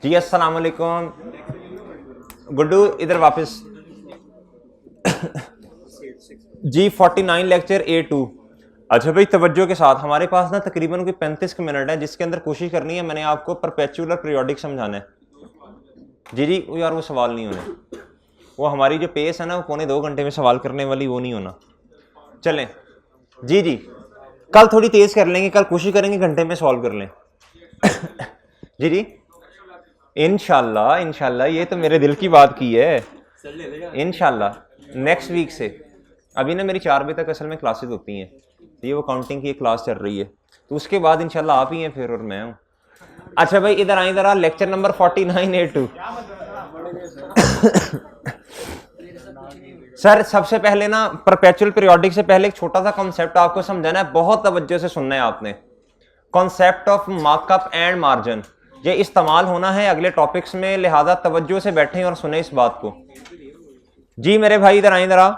जी अस्सलाम वालेकुम गुड्डू, इधर वापस। जी 49 लेक्चर A2। अच्छा भाई, तवज्जो के साथ, हमारे पास ना तकरीबन कोई 35 मिनट है, जिसके अंदर कोशिश करनी है मैंने आपको परपेचुअल और पीरियोडिक समझाना है। जी जी यार, वो सवाल नहीं होने, वो हमारी जो पेस है ना, वो पौने 2 घंटे में सवाल करने वाली, वो नहीं होना। चलें जी जी, कल थोड़ी तेज कर लेंगे, कल कोशिश करेंगे घंटे में सॉल्व कर लें। जी जी, इंशाल्लाह इंशाल्लाह, ये तो मेरे दिल की बात की है। इंशाल्लाह नेक्स्ट वीक से। अभी ना मेरी 4 बजे तक असल में क्लासेस होती हैं, ये वो काउंटिंग की क्लास चल रही है, तो उसके बाद इंशाल्लाह आप ही हैं फिर और मैं हूँ। अच्छा भाई, इधर आए, इधर आ, लेक्चर नंबर 49 A2। सर सबसे पहले ना परपेचुअल पीरियोडिक से पहले एक छोटा सा कॉन्सेप्ट आपको समझाना है, बहुत तवज्जो से सुनना है आपने। Concept of markup and margin, ये इस्तेमाल होना है अगले टॉपिक्स में, लिहाजा तवज्जो से बैठें और सुने इस बात को। जी मेरे भाई इधर आए, इधर आ।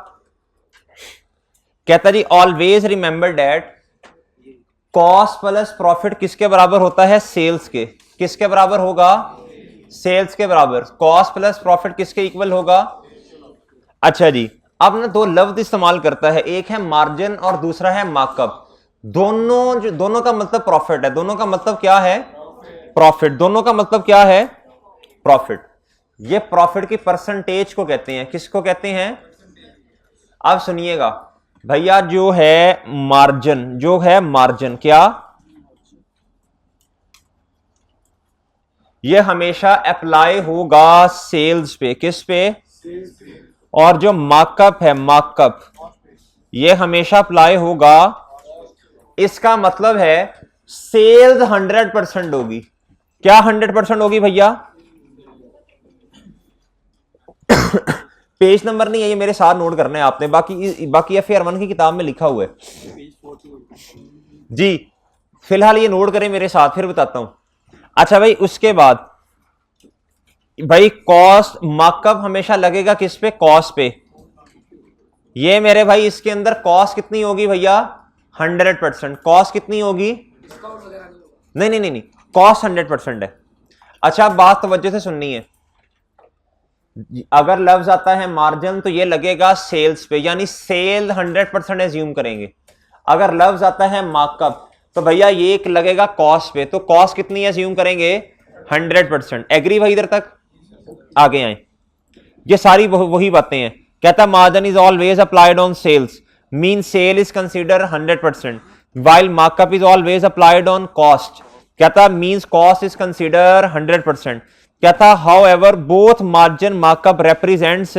कहता जी always remember that cost plus profit किसके बराबर होता है? सेल्स के। किसके बराबर होगा? सेल्स के बराबर। कॉस्ट प्लस प्रॉफिट किसके इक्वल होगा? अच्छा जी, अब ना 2 लफ्ज इस्तेमाल करता है, एक है मार्जिन और दूसरा है मार्कअप। दोनों का मतलब प्रॉफिट है। दोनों का मतलब क्या है? प्रॉफिट। दोनों का मतलब क्या है? प्रॉफिट। ये प्रॉफिट की परसेंटेज को कहते हैं। किसको कहते हैं? अब सुनिएगा भैया, जो है मार्जिन, जो है मार्जिन, क्या ये हमेशा अप्लाई होगा सेल्स पे? किस पे? और जो मार्कअप है, मार्कअप, ये हमेशा अप्लाई होगा। इसका मतलब है सेल्स 100% होगी। क्या 100% होगी भैया? पेज नंबर नहीं है ये, मेरे साथ नोट करना है आपने, बाकी FAR1 की किताब में लिखा हुआ है जी। फिलहाल ये नोट करें मेरे साथ, फिर बताता हूं। अच्छा भाई, उसके बाद भाई कॉस्ट, मार्कअप हमेशा लगेगा किस पे? कॉस्ट पे। ये मेरे भाई इसके अंदर कॉस्ट कितनी होगी भैया? 100%। कॉस्ट कितनी होगी? नहीं नहीं नहीं नहीं, कॉस्ट 100% है। अच्छा, बात तवज्जो से सुननी है। अगर लफ्ज आता है मार्जिन तो ये लगेगा सेल्स पे, यानी सेल 100% एज्यूम करेंगे। अगर लफ्ज आता है मार्कअप तो भैया ये एक लगेगा कॉस्ट पे, तो कॉस्ट कितनी एज्यूम करेंगे? 100%। एग्री भाई? इधर तक आगे आए, ये सारी वही बातें हैं। कहता margin is always applied on sales, mean sale is consider 100%, while markup is always applied on cost, कहता means cost is considered 100%। कहता however both margin markup represents,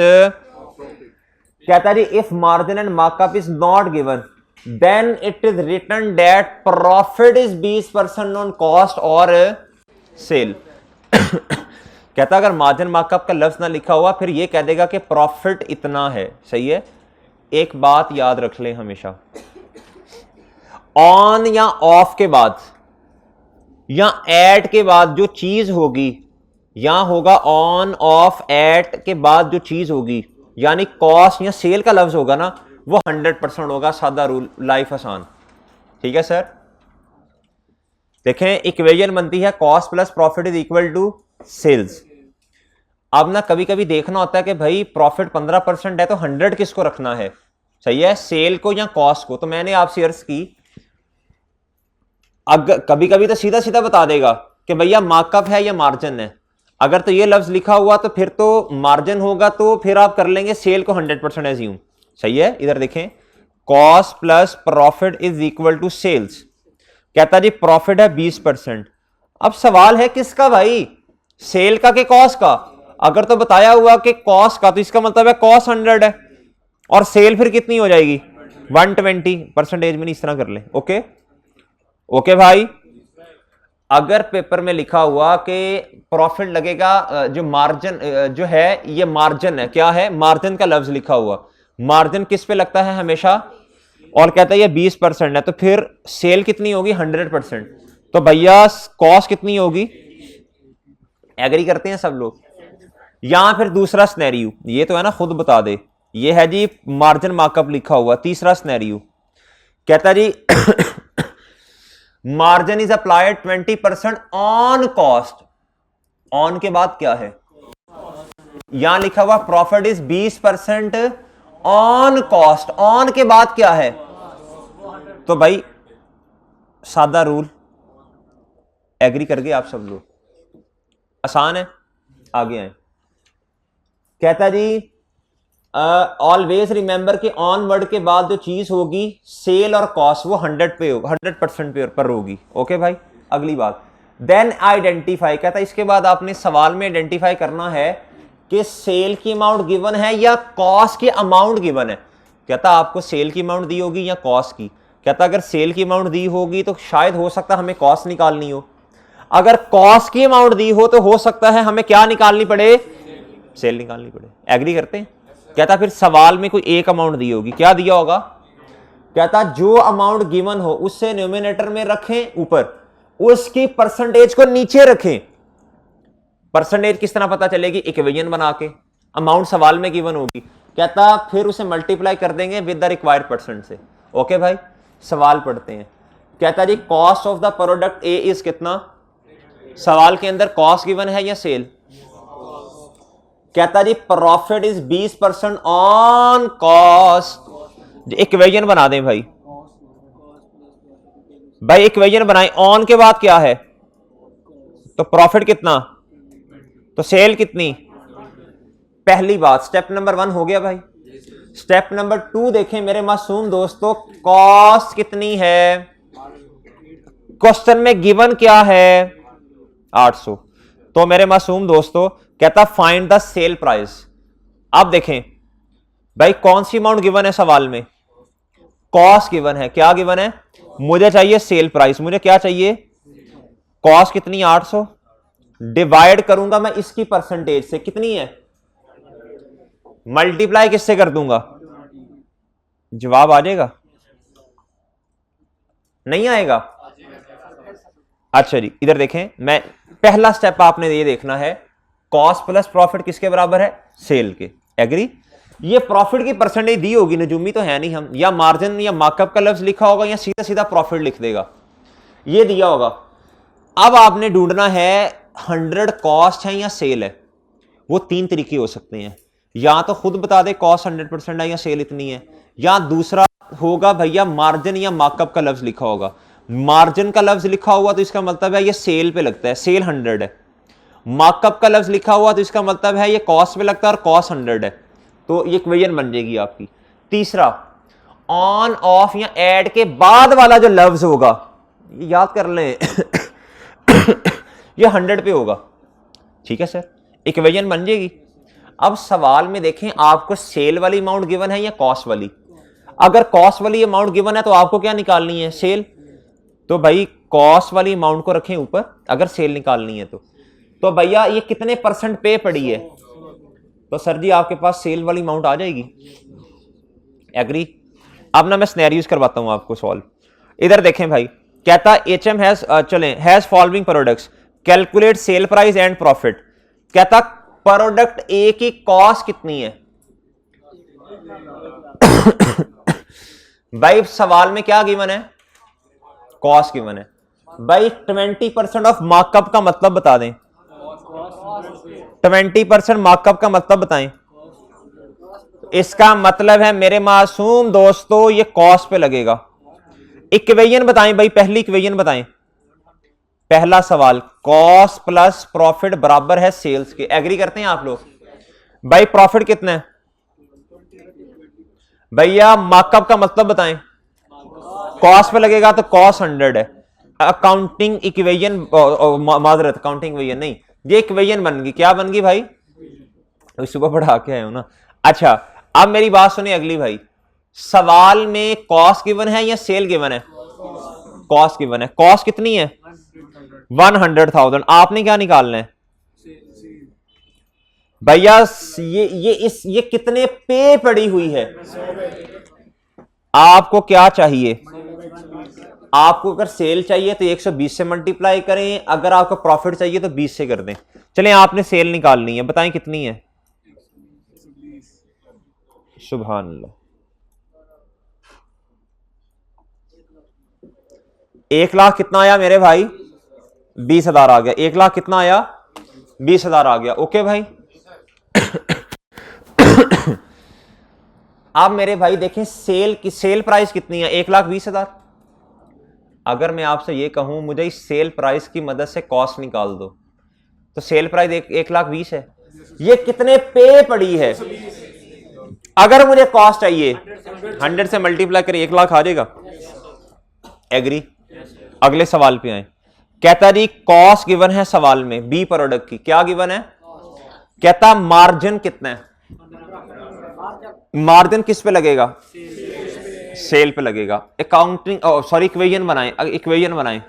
कहता जी if margin and markup is not given then it is written that profit is 20% on cost or sale। कहता अगर margin markup का लफ्ज ना लिखा हुआ फिर ये कह देगा कि प्रॉफिट इतना है। सही है। एक बात याद रख लें हमेशा, ऑन या ऑफ के बाद या एट के बाद जो चीज होगी, या होगा ऑन ऑफ एट के बाद जो चीज होगी, यानी कॉस्ट या सेल का लफ्ज होगा ना, वो 100% होगा। सादा रूल, लाइफ आसान। ठीक है सर। देखें इक्वेशन बनती है cost plus profit is equal to sales. अब ना कभी कभी देखना होता है कि भाई प्रॉफिट 15% है तो 100 किसको रखना है? सही है, सेल को या कॉस्ट को? तो मैंने आपसे अर्ज की, अगर कभी कभी तो सीधा सीधा बता देगा कि भैया मार्कअप है या मार्जिन है। अगर तो ये लफ्ज लिखा हुआ तो फिर तो मार्जिन होगा, तो फिर आप कर लेंगे सेल को 100% एज्यूम। सही है। इधर देखें, cost plus profit is equal to sales. कहता जी प्रॉफिट है 20%। अब सवाल है किसका भाई? सेल का कि कॉस्ट का? अगर तो बताया हुआ कि कॉस्ट का, तो इसका मतलब है कॉस्ट 100 है और सेल फिर कितनी हो जाएगी? 120। परसेंटेज में नहीं, इस तरह कर ले। ओके ओके भाई। अगर पेपर में लिखा हुआ कि प्रॉफिट लगेगा, जो मार्जिन जो है ये मार्जिन है, क्या है? मार्जिन का लफ्ज लिखा हुआ। मार्जिन किस पे लगता है हमेशा? और कहता है ये 20% है, तो फिर सेल कितनी होगी? 100%। तो भैया कॉस्ट कितनी होगी? एग्री करते हैं सब लोग? यहां फिर दूसरा स्नैरियो, ये तो है ना खुद बता दे, ये है जी मार्जिन मार्कअप लिखा हुआ। तीसरा स्नैरियो कहता जी margin is applied 20% on cost. On के बाद क्या है, यहां लिखा हुआ profit is 20% on cost, on के बाद क्या है, तो भाई सादा रूल, एग्री कर गए आप सब लोग, आसान है, आगे आए। कहता जी ऑलवेज रिमेंबर कि ऑन वर्ड के बाद जो चीज होगी सेल और कॉस्ट वो 100% पर होगी। ओके भाई, अगली बात, देन आइडेंटिफाई, कहता इसके बाद आपने सवाल में आइडेंटिफाई करना है कि सेल की अमाउंट गिवन है या कॉस्ट की अमाउंट गिवन है। कहता आपको सेल की अमाउंट दी होगी या कॉस्ट की। कहता अगर सेल की अमाउंट दी होगी तो शायद हो सकता है हमें कॉस्ट निकालनी हो, अगर कॉस्ट की अमाउंट दी हो तो हो सकता है हमें क्या निकालनी पड़े, सेल निकालनी पड़े। एग्री करते हैं। कहता फिर सवाल में कोई एक अमाउंट दी होगी, क्या दिया होगा, कहता जो अमाउंट गिवन हो उससे न्यूमिनेटर में रखें ऊपर, उसकी परसेंटेज को नीचे रखें। परसेंटेज किस तरह पता चलेगी, इक्वेशन बना के, अमाउंट सवाल में गिवन होगी, कहता फिर उसे मल्टीप्लाई कर देंगे विद द रिक्वायर्ड परसेंट से। ओके भाई, सवाल पढ़ते हैं। कहता जी cost of the product A is कितना, सवाल के अंदर कॉस्ट गिवन है या सेल, कहता जी profit is 20% on cost. Equation बना दें भाई, भाई इक्वेशन बनाएं, ऑन के बाद क्या है, तो प्रॉफिट कितना, तो सेल कितनी। पहली बात स्टेप नंबर 1 हो गया भाई। स्टेप नंबर 2 देखें मेरे मासूम दोस्तों, कॉस्ट कितनी है, क्वेश्चन में गिवन क्या है 800, तो मेरे मासूम दोस्तों कहता फाइंड द सेल प्राइस। अब देखें भाई कौन सी अमाउंट गिवन है सवाल में, कॉस्ट गिवन है, क्या गिवन है, मुझे चाहिए सेल प्राइस, मुझे क्या चाहिए, कॉस्ट कितनी 800, डिवाइड करूंगा मैं इसकी परसेंटेज से, कितनी है, मल्टीप्लाई किससे कर दूंगा, जवाब आ जाएगा, नहीं आएगा। अच्छा जी इधर देखें, मैं पहला स्टेप आपने ये देखना है, कॉस्ट प्लस प्रॉफिट किसके बराबर है, सेल के। एग्री, ये प्रॉफिट की परसेंटेज दी होगी, नजूमी तो है नहीं हम, या मार्जिन या मार्कअप का लफ्ज लिखा होगा या सीधा सीधा प्रॉफिट लिख देगा, ये दिया होगा। अब आपने ढूंढना है 100 कॉस्ट है या सेल है। वो 3 तरीके हो सकते हैं, या तो खुद बता दे कॉस्ट 100% है या सेल इतनी है, या दूसरा होगा भैया मार्जिन या मार्कअप का लफ्ज लिखा होगा, मार्जिन का लफ्ज लिखा हुआ तो इसका मतलब है ये सेल पे लगता है, सेल 100 है, मार्कअप का लफ्ज लिखा हुआ तो इसका मतलब है ये कॉस्ट पे लगता है और कॉस्ट 100 है, तो ये इक्वेशन बन जाएगी आपकी। तीसरा ऑन ऑफ या ऐड के बाद वाला जो लफ्ज होगा, याद कर लें ये 100 पे होगा, ठीक है सर, इक्वेशन बन जाएगी। अब सवाल में देखें आपको सेल वाली अमाउंट गिवन है या कॉस्ट वाली, अगर कॉस्ट वाली अमाउंट गिवन है तो आपको क्या निकालनी है, सेल, तो भाई कॉस्ट वाली अमाउंट को रखें ऊपर अगर सेल निकालनी है तो भैया ये कितने परसेंट पे पड़ी है, तो सर जी आपके पास सेल वाली अमाउंट आ जाएगी। एग्री। अब ना मैं सिनेरियोस करवाता हूं आपको सॉल्व। इधर देखें भाई, कहता HM has has following products, calculate sale price and profit. कहता प्रोडक्ट ए की कॉस्ट कितनी है भाई सवाल में क्या गिवन है, कॉस्ट गिवन है। भाई 20% ऑफ मार्कअप का मतलब बता दें, 20% मार्कअप का मतलब बताएं, इसका मतलब है मेरे मासूम दोस्तों ये कॉस्ट पे लगेगा। इक्वेशन बताएं भाई, पहली इक्वेशन बताएं, पहला सवाल कॉस्ट प्लस प्रॉफिट बराबर है सेल्स के। एग्री करते हैं आप लोग। भाई प्रॉफिट कितना है भैया, मार्कअप का मतलब बताएं, कॉस्ट पे लगेगा तो कॉस्ट 100 है। अकाउंटिंग इक्वेशन, माजरत अकाउंटिंग इक्वेशन नहीं, ये इक्वेशन बन गई, क्या बन गई भाई, सुबह पढ़ा के आए हो ना। अच्छा अब मेरी बात सुनिए अगली भाई, सवाल में कॉस्ट गिवन है या सेल गिवन है, कॉस्ट गिवन है, कॉस्ट कितनी है 100,000, आपने क्या निकालना है भैया, ये कितने पे पड़ी हुई है, आपको क्या चाहिए, आपको अगर सेल चाहिए तो 120 से मल्टीप्लाई करें, अगर आपको प्रॉफिट चाहिए तो 20 से कर दें। चलें आपने सेल निकालनी है, बताएं कितनी है, सुभान अल्लाह, 1 लाख कितना आया मेरे भाई, 20,000 आ गया। 1 लाख कितना आया, 20,000 आ गया। ओके भाई। अब मेरे भाई देखें सेल की सेल प्राइस कितनी है, 1,20,000। अगर मैं आपसे ये कहूं मुझे इस सेल प्राइस की मदद से कॉस्ट निकाल दो, तो सेल प्राइस 1,20,000 है। ये कितने पे पड़ी है? अगर मुझे कॉस्ट चाहिए 100 से मल्टीप्लाई करें 1,00,000 आ जाएगा। एग्री। अगले सवाल पे आए। कहता जी कॉस्ट गिवन है सवाल में बी प्रोडक्ट की, क्या गिवन है? कहता मार्जिन कितना है? मार्जिन किस पे लगेगा? सेल पे लगेगा। अकाउंटिंग सॉरी इक्वेशन बनाएं, इक्वेशन बनाएं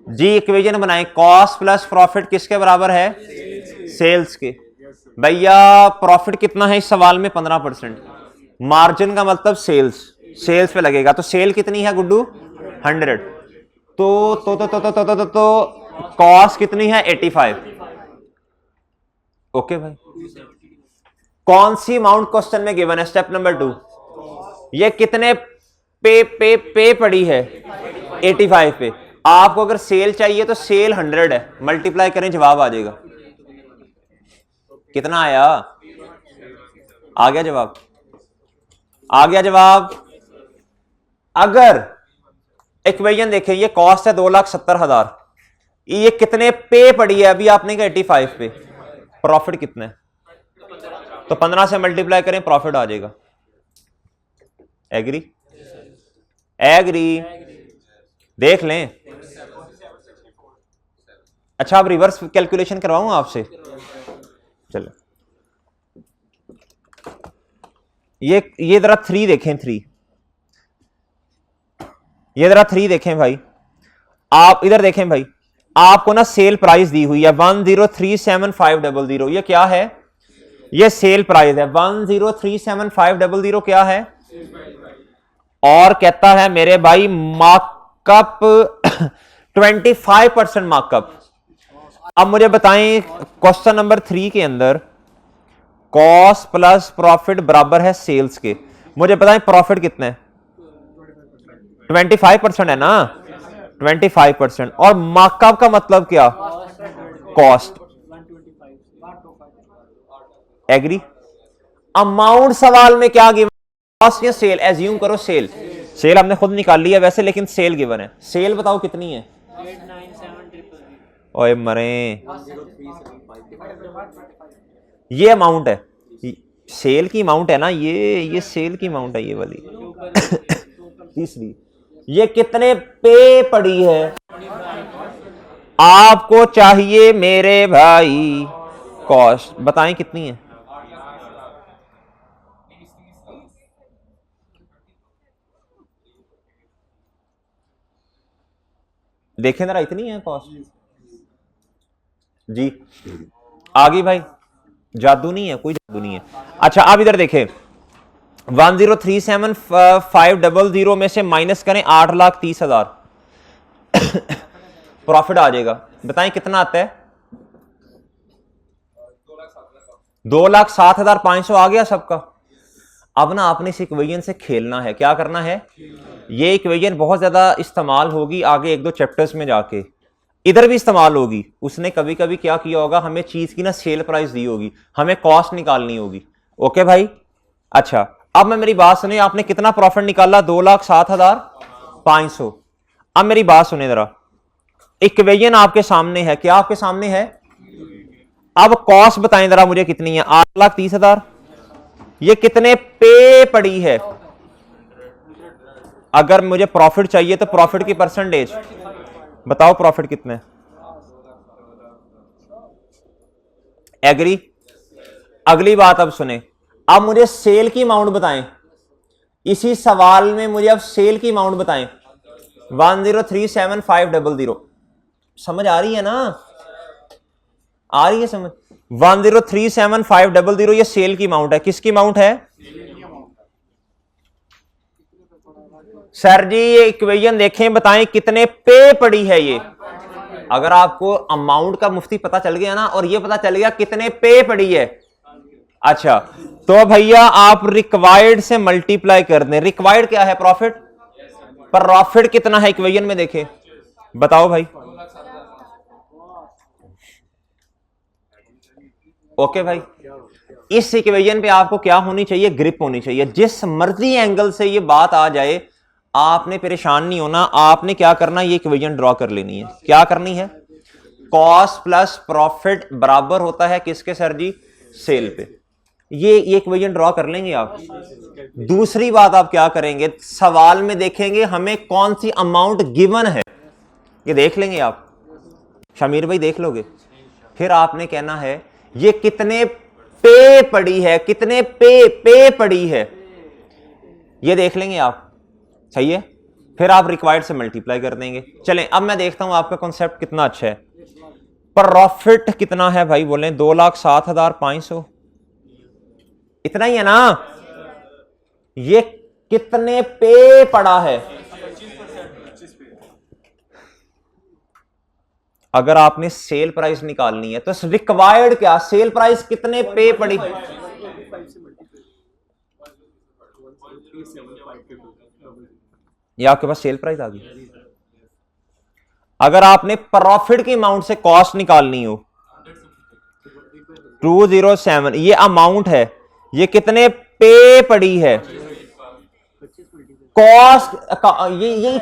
जी, इक्वेशन बनाएं। कॉस्ट प्लस प्रॉफिट किसके बराबर है? सेल्स के। भैया प्रॉफिट कितना है इस सवाल में? 15%। मार्जिन का मतलब सेल्स, सेल्स पे लगेगा। तो सेल कितनी है गुड्डू? 100। तो कॉस्ट कितनी है? 85। ओके भाई। कौन सी अमाउंट क्वेश्चन में गिवन है? Step number 2। ये कितने पे पड़ी है? 85 पे। आपको अगर सेल चाहिए तो सेल 100 है, मल्टीप्लाई करें जवाब आ जाएगा। कितना आया? आ गया जवाब? आ गया जवाब। अगर इक्वेशन देखें, ये कॉस्ट है 2,70,000, ये कितने पे पड़ी है? अभी आपने कहा 85 पे। प्रॉफिट कितना है? तो 15 से मल्टीप्लाई करें, प्रॉफिट आ जाएगा। एग्री? एग्री? देख लें। अच्छा अब रिवर्स कैलकुलेशन करवाऊं आपसे? चलो ये जरा 3 देखें। 3 ये जरा 3 देखें भाई। आप इधर देखें भाई, आपको ना सेल प्राइस दी हुई है 1037500। ये क्या है? ये सेल प्राइस है 1037500। क्या है? और कहता है मेरे भाई मार्कअप 25% मार्कअप। अब मुझे बताएं क्वेश्चन नंबर 3 के अंदर कॉस्ट प्लस प्रॉफिट बराबर है सेल्स के। मुझे बताएं प्रॉफिट कितना है? 25% है ना? 25%। और मार्कअप का मतलब क्या? कॉस्ट। एग्री? अमाउंट सवाल में क्या गिवन? कॉस्ट या सेल? एज्यूम करो सेल। सेल हमने खुद निकाल लिया वैसे, लेकिन सेल गिवन है। सेल बताओ कितनी है? 897,000। ओए मरे, ये अमाउंट है, सेल की अमाउंट है ना, ये सेल की अमाउंट है ये वाली। तीसरी, ये कितने पे पड़ी है? आपको चाहिए मेरे भाई कॉस्ट, बताएं कितनी है? देखें जरा, इतनी है कॉस्ट जी। आगे भाई, जादू नहीं है, कोई जादू नहीं है। अच्छा अब इधर देखें, 1037500 में से माइनस करें 8,30,000, प्रॉफिट आ जाएगा। बताएं कितना आता है? 2,07,500 आ गया सबका। अब ना आपने इस इक्वेशन से खेलना है। क्या करना है? ये इक्वेशन बहुत ज्यादा इस्तेमाल होगी आगे 1-2 चैप्टर्स में जाके, इधर भी इस्तेमाल होगी। उसने कभी कभी क्या किया होगा, हमें चीज की ना सेल प्राइस दी होगी, हमें कॉस्ट निकालनी होगी। ओके भाई। अच्छा अब मैं मेरी बात सुने, आपने कितना प्रॉफिट निकाला? 2,07,500। अब मेरी बात सुने जरा, इक्वेशन आपके सामने है। क्या आपके सामने है? अब कॉस्ट बताएं जरा मुझे कितनी है? 8,30,000। ये कितने पे पड़ी है? अगर मुझे प्रॉफिट चाहिए तो प्रॉफिट की परसेंटेज बताओ, प्रॉफिट कितना है? एग्री? अगली बात अब सुने, अब मुझे सेल की अमाउंट बताएं। इसी सवाल में मुझे अब सेल की अमाउंट बताएं। 1037500। समझ आ रही है ना? आ रही है समझ? 1037500 ये सेल की अमाउंट है। किसकी अमाउंट है? सर जी ये इक्वेशन देखें, बताएं कितने पे पड़ी है ये। अगर आपको अमाउंट का मुफ्ती पता चल गया ना, और ये पता चल गया कितने पे पड़ी है, अच्छा तो भैया आप रिक्वायर्ड से मल्टीप्लाई कर दें। रिक्वायर्ड क्या है? प्रॉफिट। प्रॉफिट कितना है इक्वेशन में देखें, बताओ भाई। ओके भाई, इस इक्वेशन पे आपको क्या होनी चाहिए, ग्रिप होनी चाहिए। जिस मर्जी एंगल से ये बात आ जाए आपने परेशान नहीं होना, आपने क्या करना, ये इक्वेशन ड्रॉ कर लेनी है। क्या करनी है, कॉस्ट प्लस प्रॉफिट बराबर होता है किसके सर जी, सेल पे। ये इक्वेशन ड्रॉ कर लेंगे आप। दूसरी बात आप क्या करेंगे, सवाल में देखेंगे हमें कौन सी अमाउंट गिवन है, ये देख लेंगे आप, शमीर भाई देख लोगे। फिर आपने कहना है ये कितने पे पड़ी है, कितने पे पड़ी है, ये देख लेंगे आप, सही है। फिर आप रिक्वायर्ड से मल्टीप्लाई कर देंगे। चलें अब मैं देखता हूं आपका कॉन्सेप्ट कितना अच्छा है। प्रॉफिट कितना है भाई, बोलें 2,07,500, इतना ही है ना। ये कितने पे पड़ा है, अगर आपने सेल प्राइस निकालनी है तो रिक्वायर्ड क्या, सेल प्राइस कितने पे पड़ी, ये आपके पास सेल प्राइस आ गई। अगर आपने प्रॉफिट की अमाउंट से कॉस्ट निकालनी हो 207, ये अमाउंट है, ये कितने पे पड़ी है, कॉस्ट,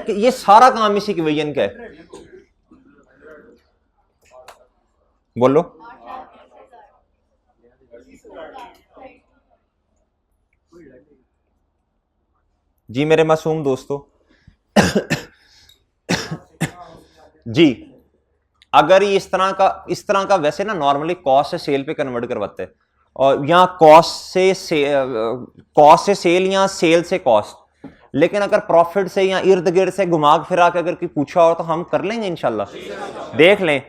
ये सारा काम इसी इक्वेशन का है। बोलो जी मेरे मासूम दोस्तों। जी अगर ये इस तरह का वैसे ना नॉर्मली कॉस्ट से सेल पे कन्वर्ट करवाते हैं, और यहां कॉस्ट से सेल या सेल से कॉस्ट, लेकिन अगर प्रॉफिट से या इर्द गिर्द से घुमा फिरा के अगर कोई पूछा हो तो हम कर लेंगे इंशाल्लाह, देख लें।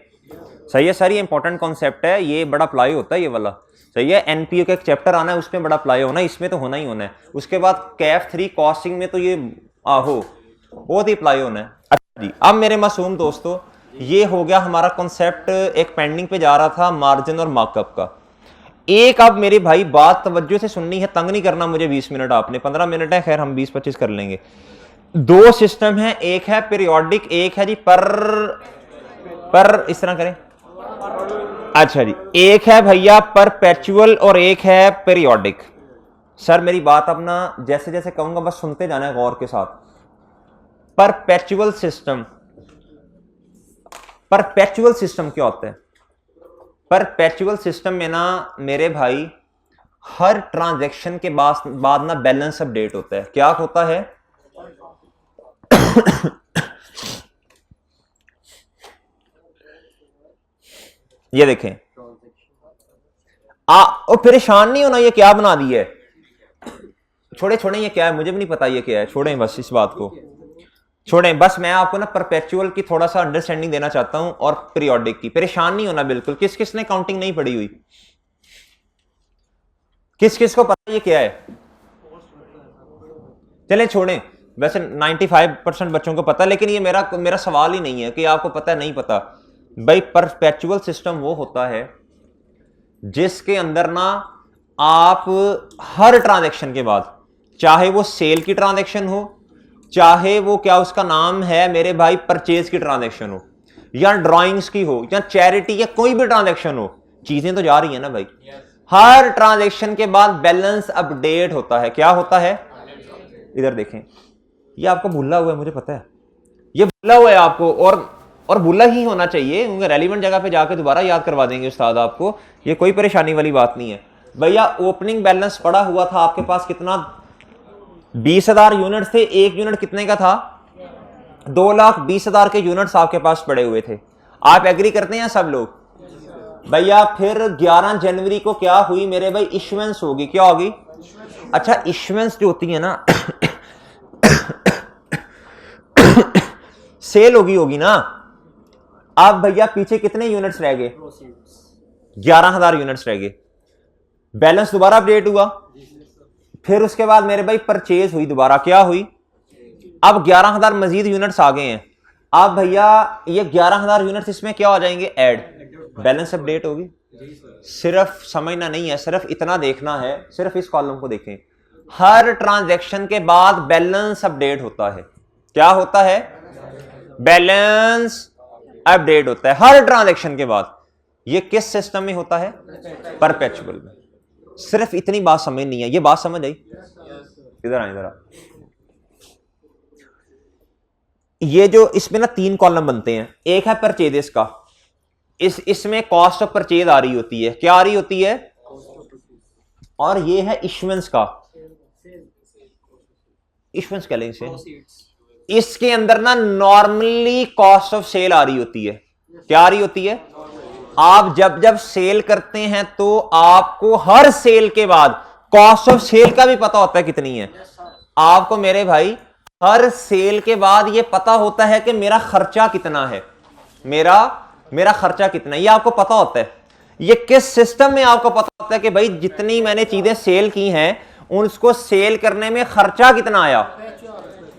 सही है सर, ये इंपॉर्टेंट कॉन्सेप्ट है, ये बड़ा अप्लाई होता है ये वाला। सही है, एनपीओ का एक चैप्टर आना है उसमें बड़ा अप्लाई होना है, इसमें तो होना ही होना है। उसके बाद कैफ 3 कॉस्टिंग में तो ये आहो बहुत ही अप्लाई होना है। अच्छा जी, अब मेरे मासूम दोस्तों ये हो गया हमारा कॉन्सेप्ट, एक पेंडिंग पे जा रहा था मार्जिन और मार्कअप का। एक अब मेरे भाई बात तवज्जो से सुननी है, तंग नहीं करना मुझे 20 मिनट, आपने 15 मिनट है, खैर हम 20-25 कर लेंगे। दो सिस्टम है, एक है पीरियोडिक, एक है जी पर इस तरह करें, अच्छा जी, एक है भैया परपेचुअल और एक है पीरियोडिक। सर मेरी बात अपना जैसे जैसे कहूंगा बस सुनते जाना है गौर के साथ। परपेचुअल सिस्टम क्या होता है, परपेचुअल सिस्टम में ना मेरे भाई हर ट्रांजैक्शन के बाद ना बैलेंस अपडेट होता है। क्या होता है ये देखें, ओ परेशान नहीं होना, ये क्या बना दी है, छोड़े ये क्या है, मुझे भी नहीं पता ये क्या है, छोड़ें बस इस बात को छोड़ें। बस मैं आपको ना परपेचुअल की थोड़ा सा अंडरस्टैंडिंग देना चाहता हूं और पीरियोडिक की। परेशान नहीं होना बिल्कुल। किस किस ने काउंटिंग नहीं पड़ी हुई, किस किस को पता ये क्या है, चलें छोड़ें, वैसे 95% बच्चों को पता, लेकिन ये मेरा सवाल ही नहीं है कि आपको पता नहीं पता। भाई परपेचुअल सिस्टम वो होता है जिसके अंदर ना आप हर ट्रांजैक्शन के बाद, चाहे वो सेल की ट्रांजैक्शन हो, चाहे वो क्या उसका नाम है मेरे भाई परचेज की ट्रांजैक्शन हो, या ड्राइंग्स की हो, या चैरिटी, या कोई भी ट्रांजैक्शन हो, चीजें तो जा रही है ना भाई। हर ट्रांजैक्शन के बाद बैलेंस अपडेट होता है। क्या होता है, इधर देखें, ये आपको भूला हुआ है, मुझे पता है ये भूला हुआ है आपको, और भूला ही होना चाहिए, क्योंकि रेलिवेंट जगह पे जाके दोबारा याद करवा देंगे उस्ताद आपको, ये कोई परेशानी वाली बात नहीं है। भैया ओपनिंग बैलेंस पड़ा हुआ था आपके पास कितना, 20,000 यूनिट थे, एक यूनिट कितने का था, 2,20,000 के यूनिट्स आपके पास पड़े हुए थे। आप एग्री करते हैं सब लोग भैया। फिर 11 जनवरी को क्या हुई मेरे भाई, इश्यूएंस होगी। क्या होगी, अच्छा इश्यूएंस जो होती है ना सेल होगी ना। अब भैया पीछे कितने यूनिट्स रह गए, 11,000 यूनिट्स रह गए। बैलेंस दोबारा अपडेट हुआ, फिर उसके बाद मेरे भाई परचेज हुई दोबारा। क्या हुई, अब 11,000 मजीद यूनिट्स आ गए हैं। अब भैया ये 11,000 यूनिट्स इसमें क्या हो जाएंगे, ऐड, बैलेंस अपडेट होगी। सिर्फ समझना नहीं है, सिर्फ इतना देखना है, सिर्फ इस कॉलम को देखें। हर ट्रांजैक्शन के बाद बैलेंस अपडेट होता है। क्या होता है, बैलेंस अपडेट होता है हर ट्रांजैक्शन के बाद। ये किस सिस्टम में होता है? परपेचुअल में। सिर्फ इतनी बात समझनी है, ये बात समझ आई? इधर आ, इधर आ। ये जो इसमें ना 3 कॉलम बनते हैं, एक है परचेजेस का, इसमें कॉस्ट ऑफ परचेज आ रही होती है, क्या आ रही होती है? और ये है इश्यूएंस का, इश्यूएंस कह लेंगे इसे। इसके अंदर ना नॉर्मली कॉस्ट ऑफ सेल आ रही होती है, क्या आ रही होती है? आप जब जब सेल करते हैं तो आपको हर सेल के बाद कॉस्ट ऑफ सेल का भी पता होता है कितनी है। आपको मेरे भाई हर सेल के बाद ये पता होता है कि मेरा खर्चा कितना है, मेरा खर्चा कितना है, ये आपको पता होता है। ये किस सिस्टम में आपको पता होता है कि भाई जितनी मैंने चीजें सेल की हैं उसको सेल करने में खर्चा कितना आया?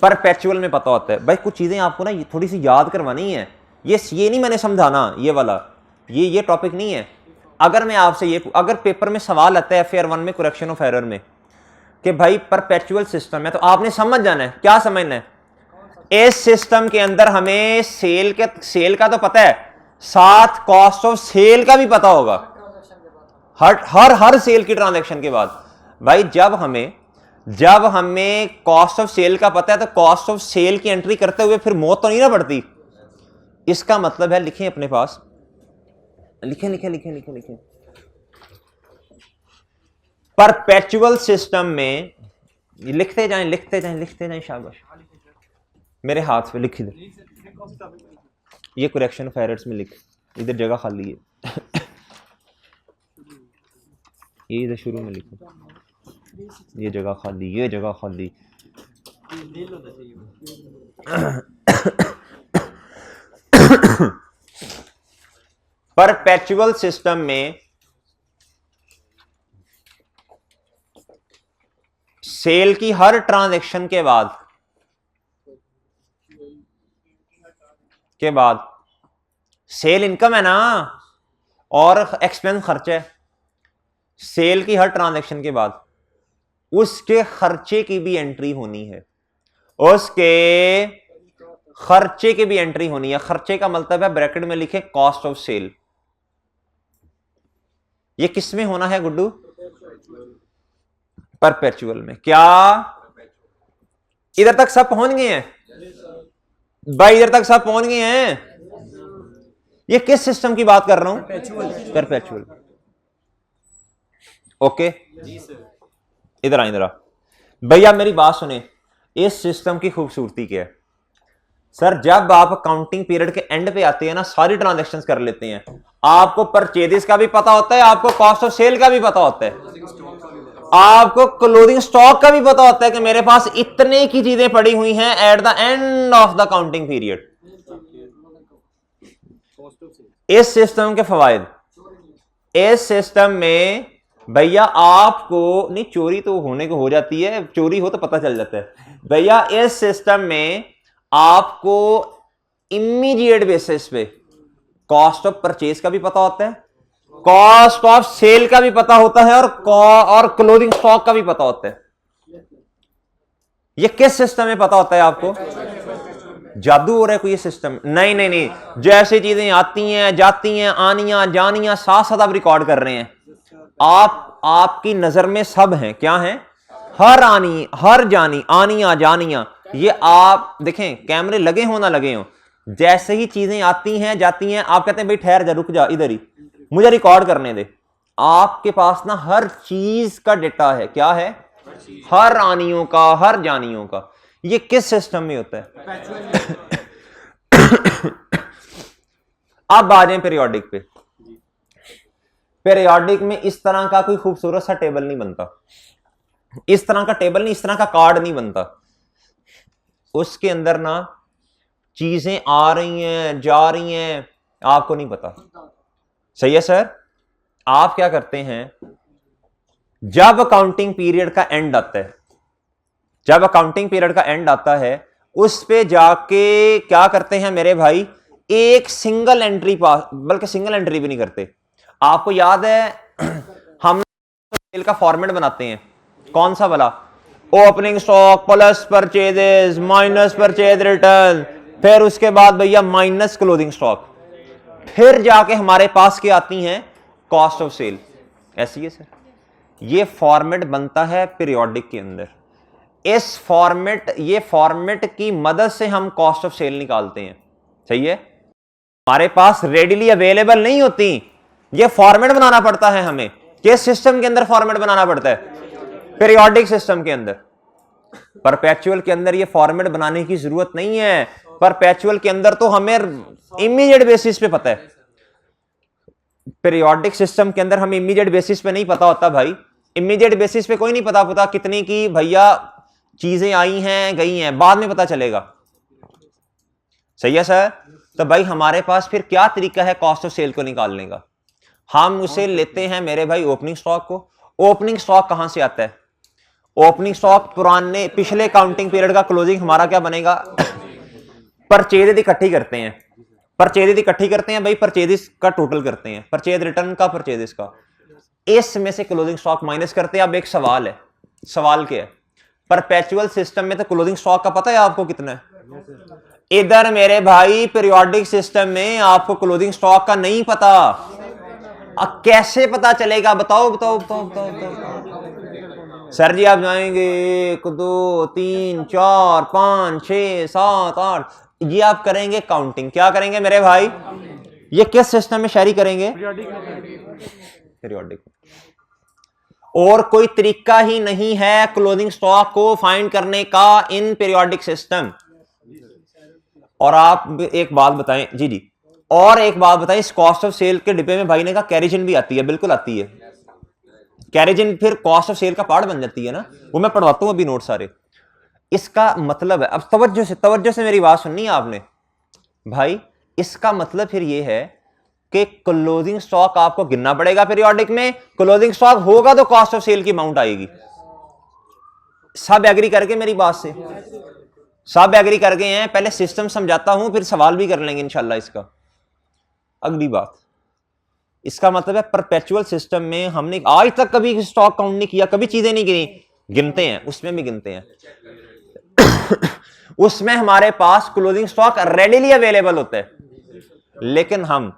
परपेचुअल में पता होता है। भाई कुछ चीजें आपको ना थोड़ी सी याद करवानी है, ये नहीं मैंने समझाना, ये वाला ये टॉपिक नहीं है। अगर मैं आपसे ये, अगर पेपर में सवाल आता है FAR 1 में करेक्शन ऑफ एरर में कि भाई परपेचुअल सिस्टम है, तो आपने समझ जाना है, क्या समझना है? इस सिस्टम के अंदर हमें सेल का तो पता है, साथ कॉस्ट ऑफ सेल का भी पता होगा हर सेल की ट्रांजैक्शन के बाद। भाई जब हमें कॉस्ट ऑफ सेल का पता है तो कॉस्ट ऑफ सेल की एंट्री करते हुए फिर मौत तो नहीं ना पड़ती। इसका मतलब है, लिखें अपने पास, लिखें परपेचुअल सिस्टम में, लिखते जाएं शाबाश, मेरे हाथ पे लिख दे, ये करेक्शन ऑफ एरर्स में लिख, इधर जगह खाली है ये इधर शुरू में लिखो, ये जगह खाली परपेचुअल सिस्टम में सेल की हर ट्रांजैक्शन के बाद सेल इनकम है ना, और एक्सपेंस खर्चा है। सेल की हर ट्रांजैक्शन के बाद उसके खर्चे की भी एंट्री होनी है, खर्चे का मतलब है ब्रैकेट में लिखे कॉस्ट ऑफ सेल। ये किस में होना है गुड्डू? परपेचुअल में। क्या इधर तक सब पहुंच गए हैं भाई? इधर तक सब पहुंच गए हैं? ये किस सिस्टम की बात कर रहा हूं? परपेचुअल। ओके, इधर आ भैया, मेरी बात सुने। इस सिस्टम की खूबसूरती क्या है सर? जब आप काउंटिंग पीरियड के एंड पे आते हैं ना, सारी ट्रांजैक्शंस कर लेते हैं, आपको परचेजेस का भी पता होता है, आपको कॉस्ट ऑफ सेल का भी पता होता है, आपको क्लोजिंग स्टॉक का भी पता होता है कि मेरे पास इतने की चीजें पड़ी हुई हैं at the end of the counting period. इस सिस्टम के फवायद, इस सिस्टम में भैया आपको नहीं, चोरी तो होने को हो जाती है, चोरी हो तो पता चल जाता है भैया। इस सिस्टम में आपको इमीडिएट बेसिस पे कॉस्ट ऑफ परचेज का भी पता होता है, कॉस्ट ऑफ सेल का भी पता होता है, और क्लोजिंग स्टॉक का भी पता होता है। ये किस सिस्टम में पता होता है आपको? जादू हो रहा है कोई ये सिस्टम? नहीं, जैसे चीजें आती हैं, जाती हैं, आनियां जानियां साथ साथ आप रिकॉर्ड कर रहे हैं। आपकी नजर में सब हैं, क्या हैं? हर आनी, हर जानी, आनियां जानियां, ये आप देखें, कैमरे लगे हो ना लगे हो, जैसे ही चीजें आती हैं जाती हैं, आप कहते हैं भाई ठहर जा, रुक जा, इधर ही मुझे रिकॉर्ड करने दे। आपके पास ना हर चीज का डेटा है, क्या है? हर आनियों का, हर जानियों का। ये किस सिस्टम में होता है? अब आ जाए पीरियोडिक पे। पीरियोडिक में इस तरह का कोई खूबसूरत सा टेबल नहीं बनता, इस तरह का टेबल नहीं, इस तरह का कार्ड नहीं बनता। उसके अंदर ना चीजें आ रही हैं, जा रही हैं, आपको नहीं पता। सही है सर? आप क्या करते हैं, जब अकाउंटिंग पीरियड का एंड आता है, उस पे जाके क्या करते हैं मेरे भाई, एक सिंगल एंट्री पास, बल्कि सिंगल एंट्री भी नहीं करते। आपको याद है हम सेल का फॉर्मेट बनाते हैं, कौन सा वाला? Opening stock plus purchases minus purchase return, फिर उसके बाद भैया माइनस क्लोजिंग स्टॉक। फिर जाके हमारे पास क्या आती हैं, कॉस्ट ऑफ सेल। ऐसी है सर, ये फॉर्मेट बनता है पीरियोडिक के अंदर। इस फॉर्मेट, ये फॉर्मेट की मदद से हम कॉस्ट ऑफ सेल निकालते हैं। सही है, हमारे पास रेडिली अवेलेबल नहीं होती, ये फॉर्मेट बनाना पड़ता है हमें। किस सिस्टम के अंदर फॉर्मेट बनाना पड़ता है, पीरियोडिक सिस्टम के अंदर। परपेचुअल के अंदर ये फॉर्मेट बनाने की जरूरत नहीं है। परपेचुअल के अंदर तो हमें इमीडिएट बेसिस पे पता है, पीरियोडिक सिस्टम के अंदर हमें इमीडिएट बेसिस पे नहीं पता होता भाई। इमीडिएट बेसिस पे कोई नहीं पता कितने की भैया चीजें आई हैं गई हैं, बाद में पता चलेगा। सही है सर। तो भाई हमारे पास फिर क्या तरीका है कॉस्ट ऑफ सेल को निकालने का। हम उसे लेते हैं मेरे भाई ओपनिंग स्टॉक को। ओपनिंग स्टॉक कहां से आता है, ओपनिंग स्टॉक पुराने पिछले काउंटिंग पीरियड का क्लोजिंग हमारा क्या बनेगा, परचेज इकट्ठी करते हैं, परचेज इकट्ठी करते हैं भाई, परचेज का टोटल करते हैं, परचेज रिटर्न का, परचेज का, इसमें से क्लोजिंग स्टॉक माइनस करते हैं। अब एक सवाल है, सवाल क्या है, परपेचुअल सिस्टम में तो क्लोजिंग स्टॉक का पता है आपको कितना है, इधर मेरे भाई पीरियोडिक सिस्टम में आपको क्लोजिंग स्टॉक का नहीं पता। अब कैसे पता चलेगा, बताओ बताओ बताओ बताओ, बताओ। सर जी आप जाएंगे 1 2 3 4 5 6 7 8, ये आप करेंगे काउंटिंग। क्या करेंगे मेरे भाई, ये किस सिस्टम में शेयरी करेंगे, पीरियोडिक। और कोई तरीका ही नहीं है क्लोजिंग स्टॉक को फाइंड करने का इन पीरियोडिक सिस्टम। और आप एक बात बताएं जी जी, और एक बात बताएं, इस कॉस्ट ऑफ सेल के डिब्बे में भाई ने कहा कैरिजन भी आती है, बिल्कुल आती है। कैरिजन फिर कॉस्ट ऑफ सेल का पार्ट बन जाती है ना, वो मैं पढ़वाता हूं अभी नोट सारे। इसका मतलब है, अब तवज्जो से मेरी बात सुननी है आपने भाई, इसका मतलब फिर ये है कि क्लोजिंग स्टॉक आपको गिनना पड़ेगा पीरियोडिक में। क्लोजिंग स्टॉक होगा तो कॉस्ट ऑफ सेल की अमाउंट आएगी। सब एग्री करके मेरी बात से, सब एग्री कर गए हैं। पहले सिस्टम समझाता हूं, फिर सवाल भी कर लेंगे इंशाल्लाह इसका। अगली बात, इसका मतलब है परपेचुअल सिस्टम में हमने आज तक कभी स्टॉक काउंट नहीं किया, कभी चीजें नहीं गिनी, गिनते हैं, उसमें भी गिनते हैं। उसमें हमारे पास क्लोजिंग स्टॉक रेडिली अवेलेबल होता है, लेकिन हम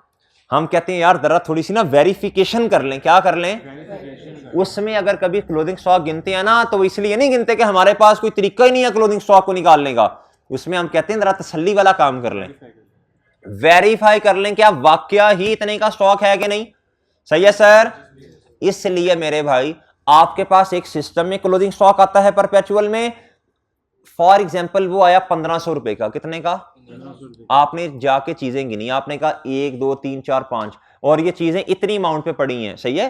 कहते हैं यार जरा थोड़ी सी ना वेरिफिकेशन कर लें। क्या कर लें, उसमें अगर कभी क्लोजिंग स्टॉक गिनते हैं ना, तो वो इसलिए नहीं गिनते कि हमारे पास कोई तरीका ही नहीं है क्लोजिंग स्टॉक को निकालने का। उसमें हम कहते हैं जरा तसल्ली वाला काम कर लें, वेरीफाई कर लें क्या वाकया ही इतने का स्टॉक है कि नहीं। सही है सर। इसलिए मेरे भाई आपके पास एक सिस्टम में क्लोजिंग स्टॉक आता है परपेचुअल में, फॉर एग्जाम्पल वो आया 1500 रुपए का, कितने का, आपने जाके चीजें गिनी, आपने कहा 1 2 3 4 5, और ये चीजें इतनी अमाउंट पे पड़ी हैं। सही है,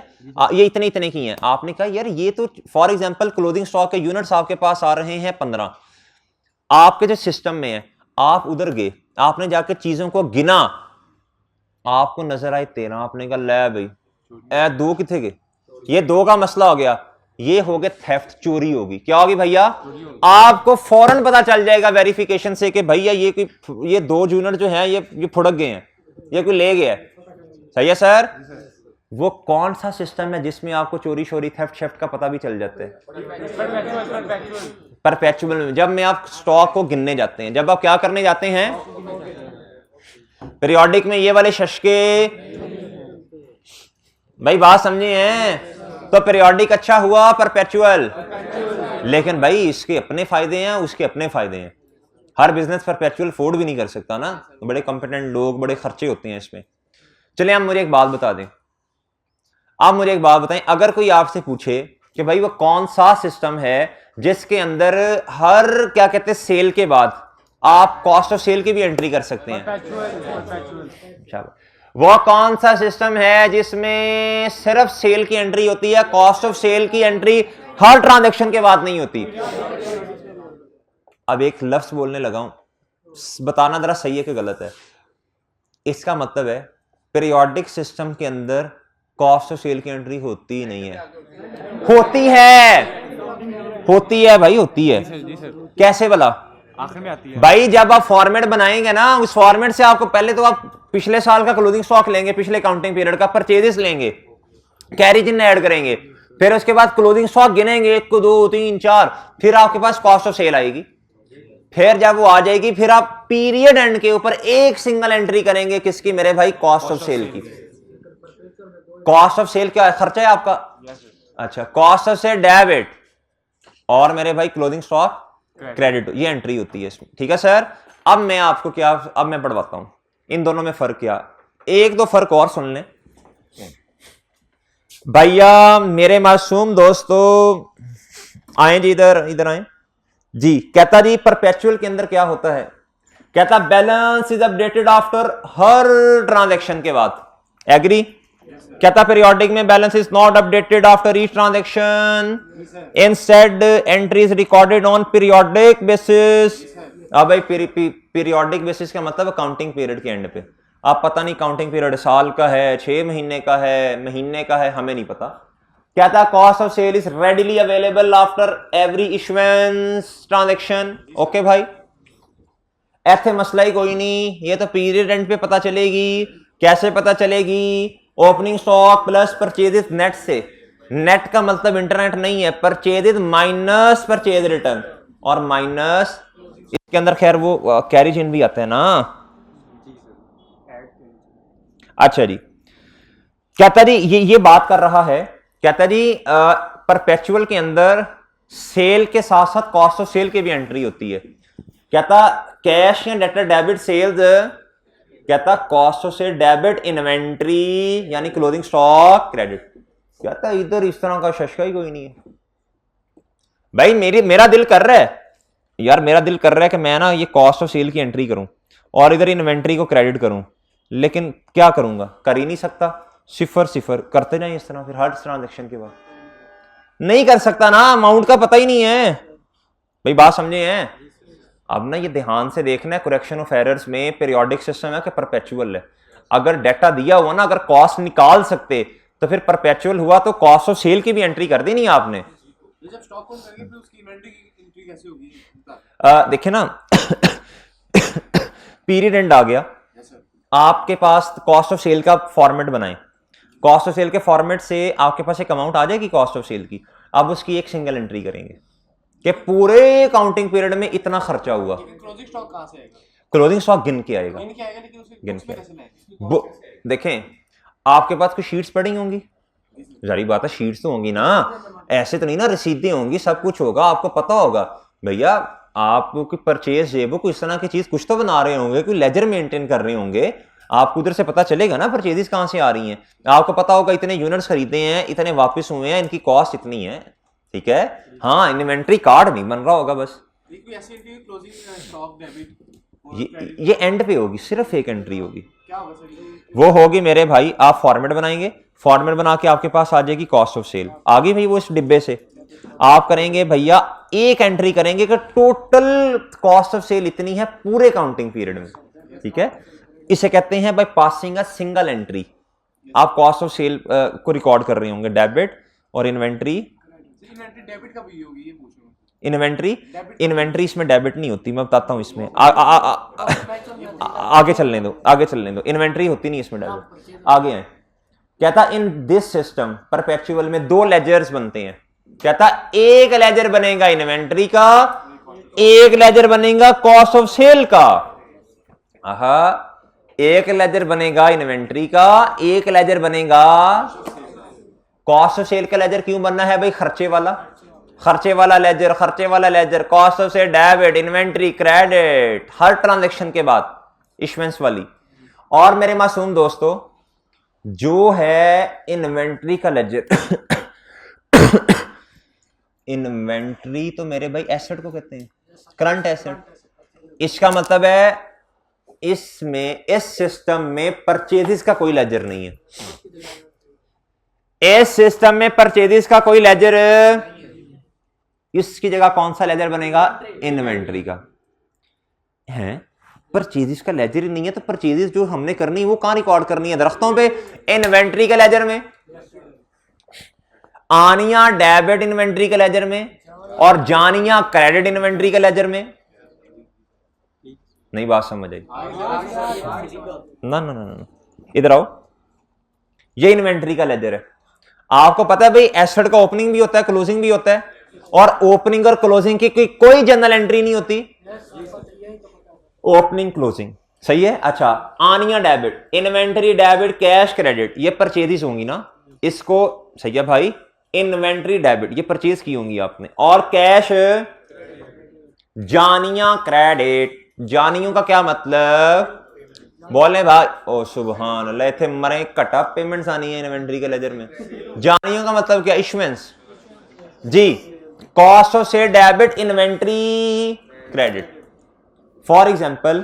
ये इतने इतने की हैं। आपने कहा यार ये तो फॉर एग्जाम्पल क्लोजिंग स्टॉक के यूनिट्स आपके पास आ रहे हैं 15, आपके जो सिस्टम में है, आप उधर गए, आपने जाके चीजों को गिना, आपको नजर आए 13, आपने कहा ले भाई ए 2 कितने गए, ये 2 का मसला हो गया, ये हो गया थेफ्ट, चोरी होगी। क्या होगी भैया, आपको फौरन पता चल जाएगा वेरिफिकेशन से कि भैया ये 2 यूनिट जो है ये फुड़क गए हैं, ये कोई ले गया है। सही है सर। वो कौन सा सिस्टम है जिसमें आपको चोरी शोरी थेफ्ट शेफ्ट का पता भी चल जाता है, परपेचुअल में। जब में आप स्टॉक को गिनने जाते हैं, जब आप क्या करने जाते हैं, पीरियोडिक में ये वाले शशके भाई बात समझे हैं, तो पीरियोडिक अच्छा हुआ परपेचुअल, लेकिन भाई इसके अपने फायदे हैं, उसके अपने फायदे हैं। हर बिजनेस परपेचुअल अफोर्ड भी नहीं कर सकता ना, तो बड़े कंपिटेंट लोग, बड़े खर्चे होते हैं इसमें। चलिए आप मुझे एक बात बता दें, आप मुझे एक बात बताएं, अगर कोई आपसे पूछे कि भाई वो कौन सा सिस्टम है जिसके अंदर हर क्या कहते हैं सेल के बाद आप कॉस्ट ऑफ सेल की भी एंट्री कर सकते हैं, वो कौन सा सिस्टम है जिसमें सिर्फ सेल की एंट्री होती है, कॉस्ट ऑफ सेल की एंट्री हर ट्रांजैक्शन के बाद नहीं होती। अब एक लफ्ज बोलने लगा हूं, बताना जरा सही है कि गलत है। इसका मतलब है पीरियोडिक सिस्टम के अंदर कॉस्ट ऑफ सेल की एंट्री होती ही नहीं है। होती है भाई, होती है। कैसे भला, आखिर में आती है भाई जब आप फॉर्मेट बनाएंगे ना, उस फॉर्मेट से आपको पहले तो आप पिछले साल का क्लोजिंग स्टॉक लेंगे, पिछले काउंटिंग पीरियड का परचेजेस लेंगे, कैरिज इन ऐड करेंगे, फिर उसके बाद क्लोजिंग स्टॉक गिनेंगे 1 2 3 4, फिर आपके पास कॉस्ट ऑफ सेल आएगी। फिर जब वो आ जाएगी फिर आप पीरियड एंड के ऊपर एक सिंगल एंट्री करेंगे किसकी मेरे भाई, कॉस्ट ऑफ सेल की। कॉस्ट ऑफ सेल क्या है, खर्चा है आपका। अच्छा, कॉस्ट ऑफ सेल डेबिट और मेरे भाई क्लोजिंग स्टॉक क्रेडिट, ये एंट्री होती है इसमें। ठीक है सर, अब मैं आपको क्या, अब मैं पढ़वाता हूं इन दोनों में फर्क क्या। एक दो फर्क और सुन लें भैया मेरे मासूम दोस्तों, आए जी इधर, इधर आए जी। कहता जी परपेचुअल के अंदर क्या होता है, कहता balance is updated after her transaction के बाद, एग्री। कहता पीरियोडिक में balance is not updated after each transaction, instead entries recorded on periodic basis. अब भाई पीरियोडिक बेसिस का मतलब अकाउंटिंग पीरियड के एंड पे। आप पता नहीं काउंटिंग पीरियड साल का है, 6 महीने का है, महीने का है, हमें नहीं पता। कहता cost of sale is readily available after every issuance transaction. Okay भाई, ऐसे मसला ही कोई नहीं, ये तो पीरियड एंड पे पता चलेगी। कैसे पता चलेगी, opening stock plus purchases net से। नेट का मतलब इंटरनेट नहीं है, परचेजेस माइनस परचेज रिटर्न और माइनस इसके अंदर खैर वो कैरिज इन भी आता है ना। अच्छा जी, कहता जी ये बात कर रहा है, कहता जी परपेचुअल के अंदर सेल के साथ साथ कॉस्ट ऑफ सेल की भी एंट्री होती है। कहता कैश या डेटर डेबिट सेल्स, कहता cost of sale debit inventory यानी क्लोजिंग स्टॉक क्रेडिट। कहता इधर इस तरह का शशका ही कोई नहीं है भाई। मेरा दिल कर रहा है यार, मेरा दिल कर रहा है कि मैं ना ये कॉस्ट ऑफ सेल की एंट्री करूं और इधर इन्वेंट्री को क्रेडिट करूं, लेकिन क्या करूंगा, कर ही नहीं सकता। सिफर सिफर करते जाए इस तरह, फिर हर ट्रांजैक्शन के बाद नहीं कर सकता ना, अमाउंट का पता ही नहीं है भाई, बात समझे हैं। अब ना ये ध्यान से देखना है, करेक्शन ऑफ एरर्स में पीरियोडिक सिस्टम है कि परपेचुअल है। अगर डाटा दिया हुआ ना, अगर कॉस्ट निकाल सकते तो फिर परपेचुअल हुआ तो कॉस्ट ऑफ सेल की भी एंट्री कर दी नहीं आपने। जब स्टॉक होल्ड करेंगे फिर उसकी इन्वेंटरी की एंट्री कैसे होगी? देखिए ना पीरियड एंड आ गया, आपके पास कॉस्ट ऑफ सेल का फॉर्मेट बनाएं। कॉस्ट ऑफ सेल के फॉर्मेट से आपके पास एक अमाउंट आ जाएगी कॉस्ट ऑफ सेल की। अब उसकी एक सिंगल एंट्री करेंगे कि पूरे काउंटिंग पीरियड में इतना खर्चा हुआ। क्लोजिंग स्टॉक कहां से आएगा? क्लोजिंग स्टॉक गिन के आएगा, गिन के आएगा, लेकिन उसे गिन बुक्स के में कैसे लाएंगे? देखें आपके पास कुछ शीट्स पड़ी होंगी, जारी बात है शीट्स तो होंगी ना, ऐसे तो नहीं ना रसीदें होंगी, सब कुछ होगा, आपको पता होगा भैया। आप कोई परचेज जेब कोई इस तरह की चीज कुछ तो बना रहे होंगे, कोई लेजर मेंटेन कर रहे होंगे, आपको उधर से पता चलेगा ना परचेजेस कहां से आ रही हैं। आपको पता होगा इतने यूनिट्स खरीदे हैं, इतने वापस हुए हैं, इनकी कॉस्ट इतनी है, ठीक है। हाँ, इन्वेंट्री कार्ड नहीं बन रहा होगा बस। कोई ऐसी एंट्री क्लोजिंग स्टॉक डेबिट ये एंड पे होगी, सिर्फ एक एंट्री होगी। क्या होगा सर? वो होगी मेरे भाई, आप फॉर्मेट बनाएंगे, फॉर्मेट बना के आपके पास आ जाएगी कॉस्ट ऑफ सेल, आ गई भाई वो इस डिब्बे से। आप करेंगे भैया एक एंट्री करेंगे कि टोटल कॉस्ट ऑफ सेल इतनी है पूरे काउंटिंग पीरियड में, ठीक है। इसे कहते हैं by passing a single entry. आप कॉस्ट ऑफ सेल को रिकॉर्ड कर रहे होंगे, डेबिट और इन्वेंट्री। इन्वेंटरी डेबिट कब होगी ये पूछ रहा हूं। इन्वेंट्री इसमें डेबिट नहीं होती, मैं बताता हूं इसमें। आगे चलने दो, आगे चलने दो, इन्वेंट्री होती नहीं इसमें डेबिट। आगे है, कहता इन दिस सिस्टम परपेचुअल में 2 लेजर्स बनते हैं। कहता एक लेजर बनेगा इन्वेंट्री का, एक लेजर बनेगा कॉस्ट ऑफ सेल का। एक लेजर बनेगा इन्वेंट्री का, एक लेजर बनेगा कॉस्ट ऑफ सेल का। लेजर क्यों बनना है भाई? खर्चे वाला, खर्चे वाला लेजर, खर्चे वाला ledger, cost of sale debit, inventory credit, हर ट्रांजैक्शन के बाद इश्यूएंस वाली। और मेरे मासूम दोस्तों, जो है इन्वेंट्री का लेजर इन्वेंट्री तो मेरे भाई एसेट को कहते हैं, करंट एसेट। इसका मतलब है इसमें, इस सिस्टम में परचेजेस का कोई लेजर नहीं है। इस सिस्टम में परचेजेस का कोई लेजर, इसकी जगह कौन सा लेजर बनेगा? इन्वेंट्री का है। परचेजेस का लेजर ही नहीं है तो परचेजेस जो हमने करनी है वो कहां रिकॉर्ड करनी है? दरख्तों पे। इन्वेंट्री के लेजर में, आनिया डेबिट इन्वेंट्री के लेजर में, और जानिया क्रेडिट इन्वेंट्री के लेजर में। नहीं बात समझ आई? ना ना ना ना, इधर आओ। ये इन्वेंट्री का लेजर है। आपको पता है भाई एसेट का ओपनिंग भी होता है, क्लोजिंग भी होता है, और ओपनिंग और क्लोजिंग की कोई जनरल एंट्री नहीं होती। ओपनिंग क्लोजिंग, सही है। अच्छा, आनिया debit, inventory debit, cash credit, ये परचेजेस होंगी ना, इसको सही है भाई। इन्वेंटरी डेबिट ये परचेज की होंगी आपने, और कैश जानिया क्रेडिट। जानियों का क्या मतलब, बोले भाई ओ सुभान अल्लाह, थे मरे कटा पेमेंट्स आनी है इन्वेंटरी के लेजर में। जानियों का मतलब क्या, इशुएंस जी। Cost of sale debit, inventory credit. For example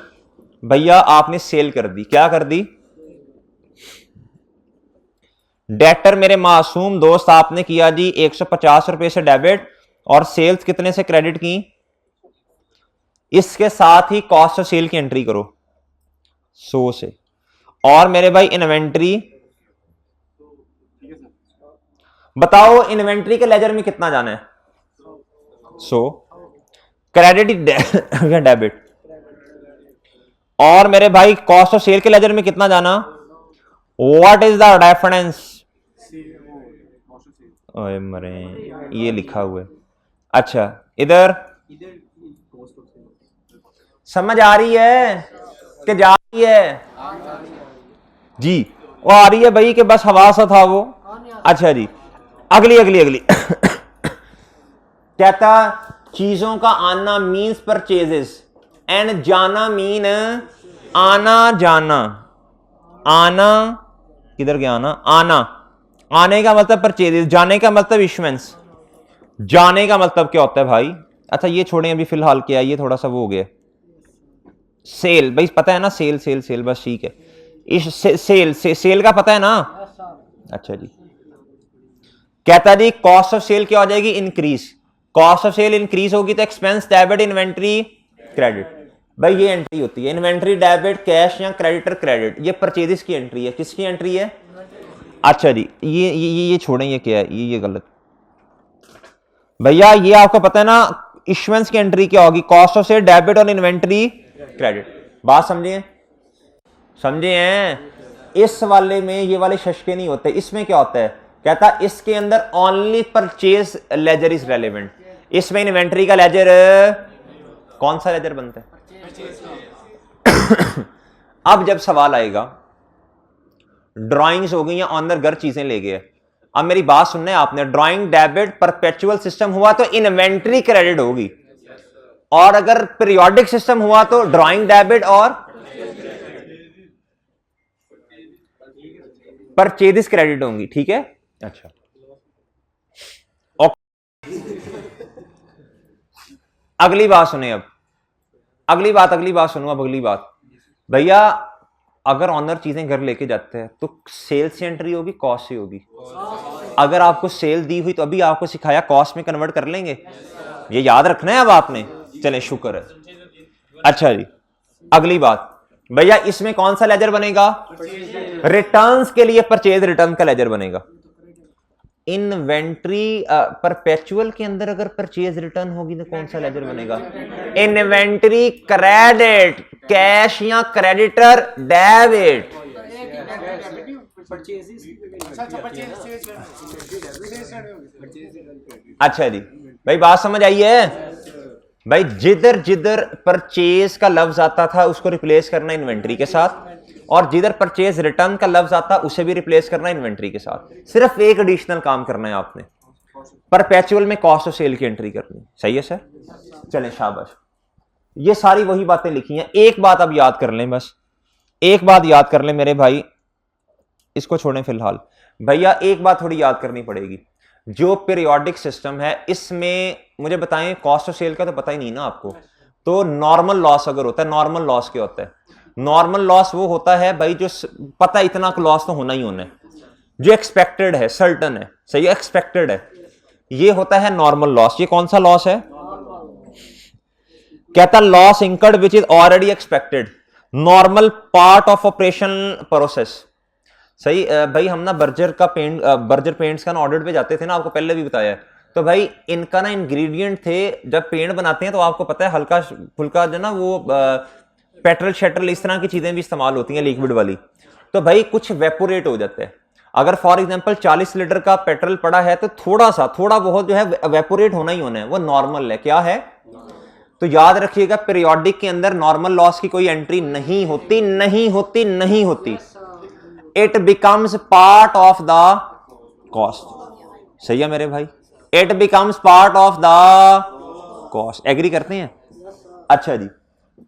भैया आपने सेल कर दी, क्या कर दी, डेटर मेरे मासूम दोस्त आपने किया जी 150 रुपए से डेबिट, और सेल्स कितने से क्रेडिट की, इसके साथ ही कॉस्ट ऑफ सेल की एंट्री करो 100 से। और मेरे भाई इन्वेंट्री बताओ, इन्वेंट्री के लेजर में कितना जाना है 100, क्रेडिट डेबिट। और मेरे भाई कॉस्ट ऑफ सेल के लेजर में कितना जाना, व्हाट इज द रेफरेंस, ओए मरे ये लिखा हुआ है। अच्छा इधर समझ आ रही है कि जा रही है जी, वो आ रही है भाई कि बस हवा सा था वो। अच्छा जी, अगली अगली अगली कहता चीजों का आना मीन्स परचेजेस, एंड जाना मीन आना जाना। आना किधर गया, आना, आना, आने का मतलब परचेजेस, जाने का मतलब इशुएंस। जाने का मतलब क्या होता है भाई, अच्छा ये छोड़ें अभी फिलहाल, क्या ये थोड़ा सा वो हो गया, सेल भाई पता है ना, सेल सेल सेल बस ठीक है। इस सेल का पता है ना। अच्छा जी, कहता जी कॉस्ट ऑफ सेल क्या हो जाएगी, increase. Cost of sale increase होगी तो एक्सपेंस डेबिट इन्वेंट्री क्रेडिट। भाई ये एंट्री होती है इन्वेंट्री डेबिट, कैश या क्रेडिटर क्रेडिट, ये परचेजेस की एंट्री है। किसकी एंट्री है, अच्छा जी ये छोड़ें, ये क्या है, ये गलत भैया। ये आपको पता है ना इशुएंस की एंट्री क्या होगी, कॉस्ट ऑफ सेल डेबिट और इन्वेंट्री क्रेडिट। बात समझिए, समझे हैं। इस वाले में ये वाले शशके नहीं होते, इसमें क्या होता है, कहता इसके अंदर only purchase laser is relevant. इसमें इन्वेंट्री का लेजर कौन सा लेजर बनता है अब जब सवाल आएगा, ड्राइंग्स हो गई या ऑनर घर चीजें ले गए, अब मेरी बात सुनना है आपने, ड्राइंग डेबिट परपेचुअल सिस्टम हुआ तो इन्वेंट्री क्रेडिट होगी, और अगर पीरियोडिक सिस्टम हुआ तो ड्राइंग डेबिट और परचेजेस क्रेडिट होंगी, ठीक है। अच्छा अगली बात सुने, अब अगली बात सुनो, अब अगली बात भैया, अगर ऑनर चीजें घर लेके जाते हैं तो सेल से एंट्री होगी, कॉस्ट से होगी। अगर आपको सेल दी हुई तो अभी आपको सिखाया कॉस्ट में कन्वर्ट कर लेंगे, ये याद रखना है अब आपने, चले शुक्र है। अच्छा जी, अगली बात भैया, इसमें कौन सा लेजर बनेगा, रिटर्न्स के लिए परचेज रिटर्न का लेजर बनेगा। इन्वेंट्री परपेचुअल के अंदर अगर परचेज रिटर्न होगी तो कौन सा लेजर बनेगा, इन्वेंट्री क्रेडिट, कैश या क्रेडिटर डेबिट। अच्छा जी भाई, बात समझ आई है भाई, जिधर जिधर परचेज का लफ्ज आता था उसको रिप्लेस करना इन्वेंट्री के साथ, और जिधर परचेज रिटर्न का लफ्ज आता उसे भी रिप्लेस करना इन्वेंट्री के साथ। सिर्फ एक एडिशनल काम करना है आपने, परपेचुअल में कॉस्ट ऑफ सेल की एंट्री करनी। सही है सर, चलें शाबाश। ये सारी वही बातें लिखी हैं। एक बात अब याद कर लें, बस एक बात याद कर लें मेरे भाई, इसको छोड़ें फिलहाल। भैया एक बात थोड़ी याद करनी पड़ेगी, जो पीरियोडिक सिस्टम है इसमें मुझे बताएं, कॉस्ट ऑफ सेल का तो पता ही नहीं ना आपको, तो नॉर्मल लॉस अगर होता है, नॉर्मल लॉस क्या होता है, नॉर्मल लॉस वो होता है भाई जो पता इतना लॉस तो होना ही होना है, जो एक्सपेक्टेड है, सर्टन है, सही है, एक्सपेक्टेड है, ये होता है नॉर्मल लॉस। ये कौन सा लॉस है, कहता loss incurred which is already expected, normal part of operation process. सही भाई, हम ना बर्जर पेंट्स का ना ऑडिट पे जाते थे ना, आपको पहले भी बताया है, तो भाई इनका ना इंग्रेडिएंट थे, जब पेंट बनाते हैं तो आपको पता है हल्का फुल्का जो ना वो पेट्रोल शेट्रल इस तरह की चीजें भी इस्तेमाल होती हैं लिक्विड वाली, तो भाई कुछ वेपोरेट हो जाता है। अगर फॉर एग्जांपल 40 लीटर का पेट्रोल पड़ा है तो थोड़ा बहुत जो है वेपोरेट होना ही होना है, वो नॉर्मल है। क्या है, तो याद रखिएगा पीरियोडिक के अंदर नॉर्मल लॉस की कोई एंट्री नहीं होती, नहीं होती, नहीं होती। It becomes part of the cost. सही है मेरे भाई, it becomes part of the cost. Agree करते हैं? अच्छा जी,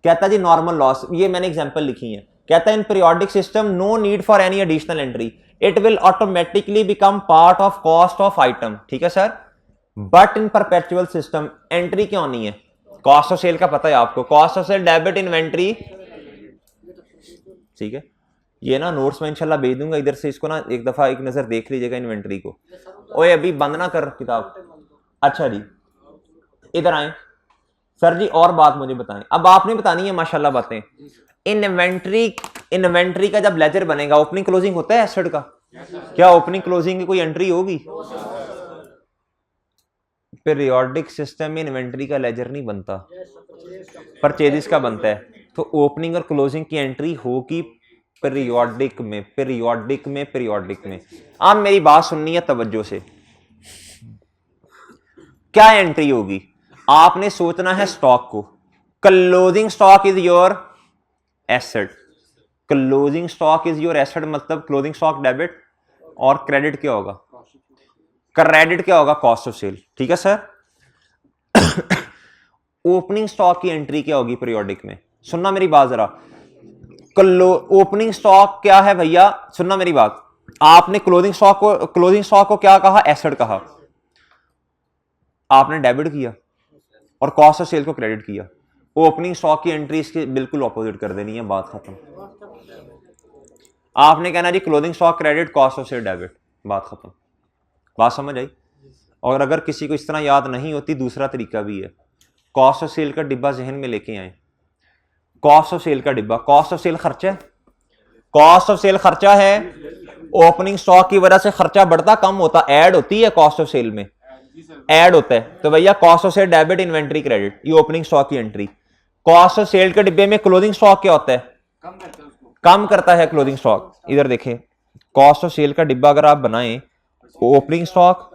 कहता जी नॉर्मल लॉस, ये मैंने एग्जांपल लिखी है। कहता है in periodic system no need for any additional entry, it will automatically become part of cost of item. ठीक है sir, but in perpetual system entry क्यों नहीं है? कॉस्ट ऑफ सेल का पता है आपको, cost of sale debit inventory. ठीक है, ये ना नोट्स में इंशाल्लाह भेज दूंगा, इधर से इसको ना एक दफा एक नजर देख लीजिएगा इन्वेंट्री को। ओए अभी बंद ना कर किताब। अच्छा जी, इधर आए सर जी, और बात मुझे बताएं, अब आपने बतानी है माशाल्लाह बातें। इन्वेंट्री का जब लेजर बनेगा, ओपनिंग क्लोजिंग होता है एसेट का? क्या ओपनिंग क्लोजिंग की कोई एंट्री होगी? पीरियोडिक सिस्टम में इन्वेंट्री का लेजर नहीं बनता, परचेजिस का बनता है। तो ओपनिंग और क्लोजिंग की एंट्री होगी पीरियोडिक में, पीरियोडिक में, पीरियोडिक में। आप मेरी बात सुननी है तवज्जो से। क्या एंट्री होगी? आपने सोचना है स्टॉक को। Closing stock is your asset, closing stock is your asset, मतलब क्लोजिंग स्टॉक डेबिट, और क्रेडिट क्या होगा? क्रेडिट क्या होगा? Cost of sale. ठीक है सर। ओपनिंग स्टॉक की एंट्री क्या होगी पीरियोडिक में? सुनना मेरी बात जरा। ओपनिंग स्टॉक क्या है भैया? सुनना मेरी बात। आपने क्लोजिंग स्टॉक को क्या कहा? एसेट कहा। आपने डेबिट किया और कॉस्ट ऑफ सेल को क्रेडिट किया। ओपनिंग स्टॉक की एंट्री इसके बिल्कुल ऑपोजिट कर देनी है, बात खत्म। आपने कहना जी closing stock credit, cost of sale debit, बात खत्म। बात समझ आई? और अगर किसी को इस तरह याद नहीं होती, दूसरा तरीका भी है। कॉस्ट ऑफ सेल का डिब्बा जहन में लेके आए। कॉस्ट ऑफ सेल का डिब्बा, कॉस्ट ऑफ सेल खर्चा है, कॉस्ट ऑफ सेल खर्चा है। ओपनिंग स्टॉक की वजह से खर्चा बढ़ता कम होता, ऐड होती है कॉस्ट ऑफ सेल में, ऐड होता है। तो भैया cost of sale debit inventory credit, ये ओपनिंग स्टॉक की एंट्री। कॉस्ट ऑफ सेल के डिब्बे में क्लोजिंग स्टॉक क्या होता है? कम करता है क्लोजिंग स्टॉक। इधर देखें, कॉस्ट ऑफ सेल का डिब्बा अगर आप बनाएं, opening stock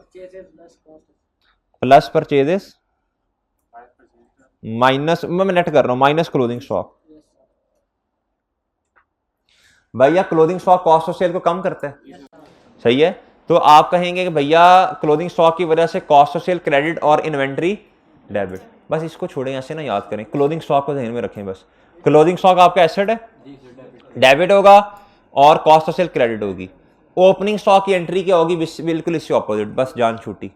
plus purchases minus, मैं नेट कर रहा हूं, माइनस क्लोजिंग स्टॉक। भैया closing stock cost of sale को कम करता है, सही है। तो आप कहेंगे कि भैया क्लोजिंग स्टॉक की वजह से कॉस्ट ऑफ सेल क्रेडिट और इन्वेंट्री डेबिट। बस इसको छोड़ें, ऐसे ना याद करें, क्लोजिंग स्टॉक को ध्यान में रखें बस। क्लोजिंग स्टॉक आपका एसेट है, डेबिट होगा और कॉस्ट ऑफ सेल क्रेडिट होगी। ओपनिंग स्टॉक की एंट्री क्या होगी? बिल्कुल इससे ऑपोजिट, बस जान छूटी।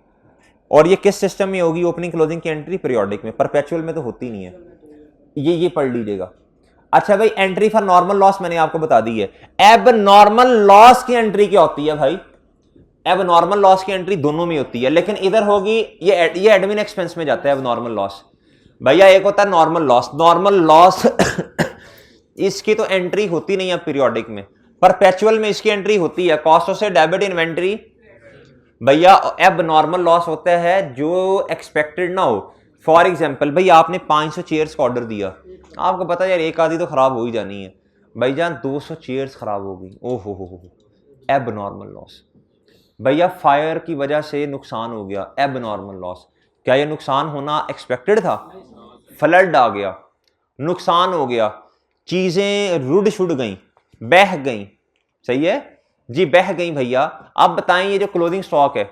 और ये किस सिस्टम में होगी ओपनिंग क्लोजिंग की एंट्री? पीरियोडिक में। परपेचुअल में तो होती नहीं है। ये पढ़ लीजिएगा। अच्छा भाई, एंट्री फॉर नॉर्मल लॉस मैंने आपको बता दी है। एब नॉर्मल लॉस की एंट्री क्या होती है भाई? एब नॉर्मल लॉस की एंट्री दोनों में होती है, लेकिन इधर होगी ये एडमिन एक्सपेंस में जाता है एब नॉर्मल लॉस। भैया एक होता है नॉर्मल लॉस, नॉर्मल लॉस इसकी तो एंट्री होती नहीं है पीरियोडिक में, परपेचुअल में इसकी एंट्री होती है। Cost of sale debit inventory. भैया एब नॉर्मल लॉस होता है जो एक्सपेक्टेड ना हो। फॉर एग्जाम्पल, भाई आपने 500 चेयर्स का ऑर्डर दिया, आपको पता है यार एक आधी तो खराब हो ही जानी है, भाईजान 200 चेयर्स खराब हो गई, ओहो हो, एब नॉर्मल लॉस। भैया फायर की वजह से नुकसान हो गया, एब नॉर्मल लॉस। क्या ये नुकसान होना एक्सपेक्टेड था? फ्लड आ गया, नुकसान हो गया, चीजें रुड शुड गई, बह गई, सही है जी, बह गई। भैया आप बताएं, ये जो क्लोजिंग स्टॉक है,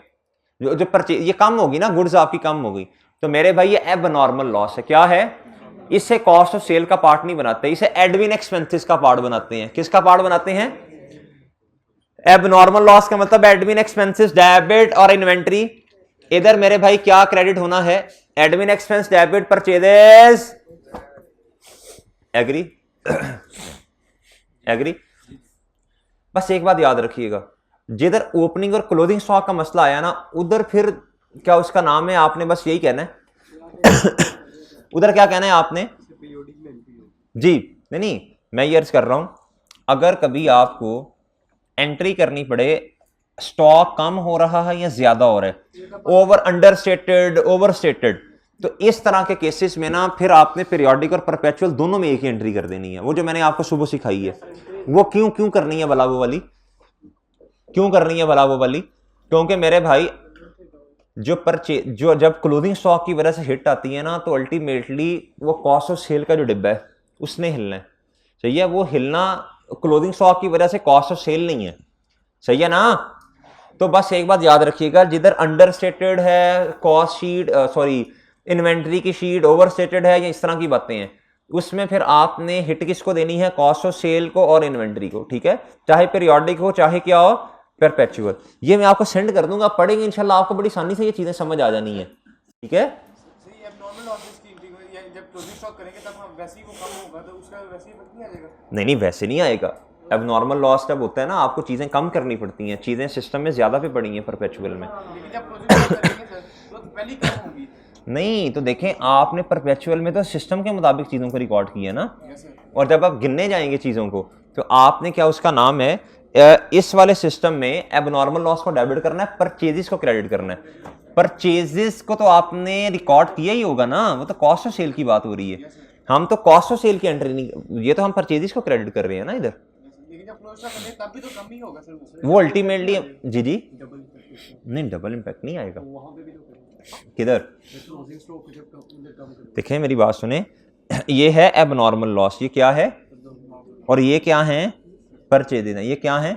जो परचेज, ये कम होगी ना, गुड्स आपकी कम हो गई, तो मेरे भाई ये एब नॉर्मल लॉस है। क्या है? इससे कॉस्ट ऑफ सेल का पार्ट नहीं बनाते, इसे एडमिन एक्सपेंसेस का पार्ट बनाते हैं। किसका पार्ट बनाते हैं? एब नॉर्मल लॉस का मतलब एडमिन एक्सपेंसेस, डेबिट और इन्वेंट्री। इधर मेरे भाई क्या क्रेडिट होना है? Admin expense, debit, purchases. Agree? Agree? बस एक बात याद रखिएगा, जिधर ओपनिंग और क्लोजिंग स्टॉक का मसला आया ना, उधर फिर क्या उसका नाम है, आपने बस यही कहना है उधर क्या कहना है आपने जी? नहीं, मैं ये अर्ज कर रहा हूं, अगर कभी आपको एंट्री करनी पड़े स्टॉक कम हो रहा है या ज्यादा हो रहा है, over under stated, over stated, तो इस तरह के केसेस में ना फिर आपने पीरियोडिक और परपेचुअल दोनों में एक ही एंट्री कर देनी है। वो जो मैंने आपको सुबह सिखाई है, वो क्यों करनी है भला वो वाली? क्यों करनी है भला वो वाली? क्योंकि मेरे भाई जो जब क्लोजिंग स्टॉक की वजह से हिट आती है ना, तो अल्टीमेटली वो कॉस्ट ऑफ सेल का जो डिब्बा है उसने हिलना है। सही है, वो हिलना क्लोजिंग स्टॉक की वजह से कॉस्ट ऑफ सेल नहीं है। सही है ना। तो बस एक बात याद रखिएगा, जिधर अंडर स्टेटेड है कॉस्ट शीट, सॉरी इन्वेंट्री की शीट ओवर स्टेटेड है या इस तरह की बातें हैं, उसमें फिर आपने हिट किसको देनी है, कॉस्ट ऑफ सेल को और इन्वेंट्री को। ठीक है, चाहे पीरियोडिक हो चाहे क्या हो, परपेचुअल। ये मैं आपको सेंड कर दूंगा, पढ़ेंगे इंशाल्लाह, आपको बड़ी आसानी से ये चीजें समझ आ जानी है। ठीक है, सही एब्नॉर्मल लॉसेस की एंट्री को जब क्लोजिंग स्टॉक करेंगे तब हम वैसे ही वो कम होगा तो उसका वैसे ही नहीं आ जाएगा। नहीं वैसे नहीं आएगा। अब नॉर्मल लॉस जब होता है ना, आपको चीजें कम करनी पड़ती हैं, चीजें सिस्टम में ज्यादा पे पड़ी हैं परपेचुअल में। लेकिन जब क्लोजिंग स्टॉक करेंगे सर तो पहले कम होगी। नहीं तो देखें, आपने परपेचुअल में तो सिस्टम के मुताबिक चीजों को रिकॉर्ड किया ना, और जब आप गिनने जाएंगे चीजों को तो आपने क्या, उसका नाम है इस वाले सिस्टम में एबनॉर्मल लॉस को डेबिट करना है, परचेजेस को क्रेडिट करना है। परचेजेस को तो आपने रिकॉर्ड किया ही होगा ना, वो तो कॉस्ट ऑफ सेल की बात हो रही है। हम तो कॉस्ट ऑफ सेल की एंट्री नहीं, ये तो हम परचेजेस को क्रेडिट कर रहे हैं ना इधर। लेकिन जब क्लोज स्टॉक करेंगे तब भी तो कम ही होगा सर। वो अल्टीमेटली जी नहीं, डबल इम्पैक्ट नहीं आएगा। किधर देखें, मेरी बात सुने, ये है एबनॉर्मल लॉस, ये क्या है, और ये क्या है, परचेजेस है। ये क्या है,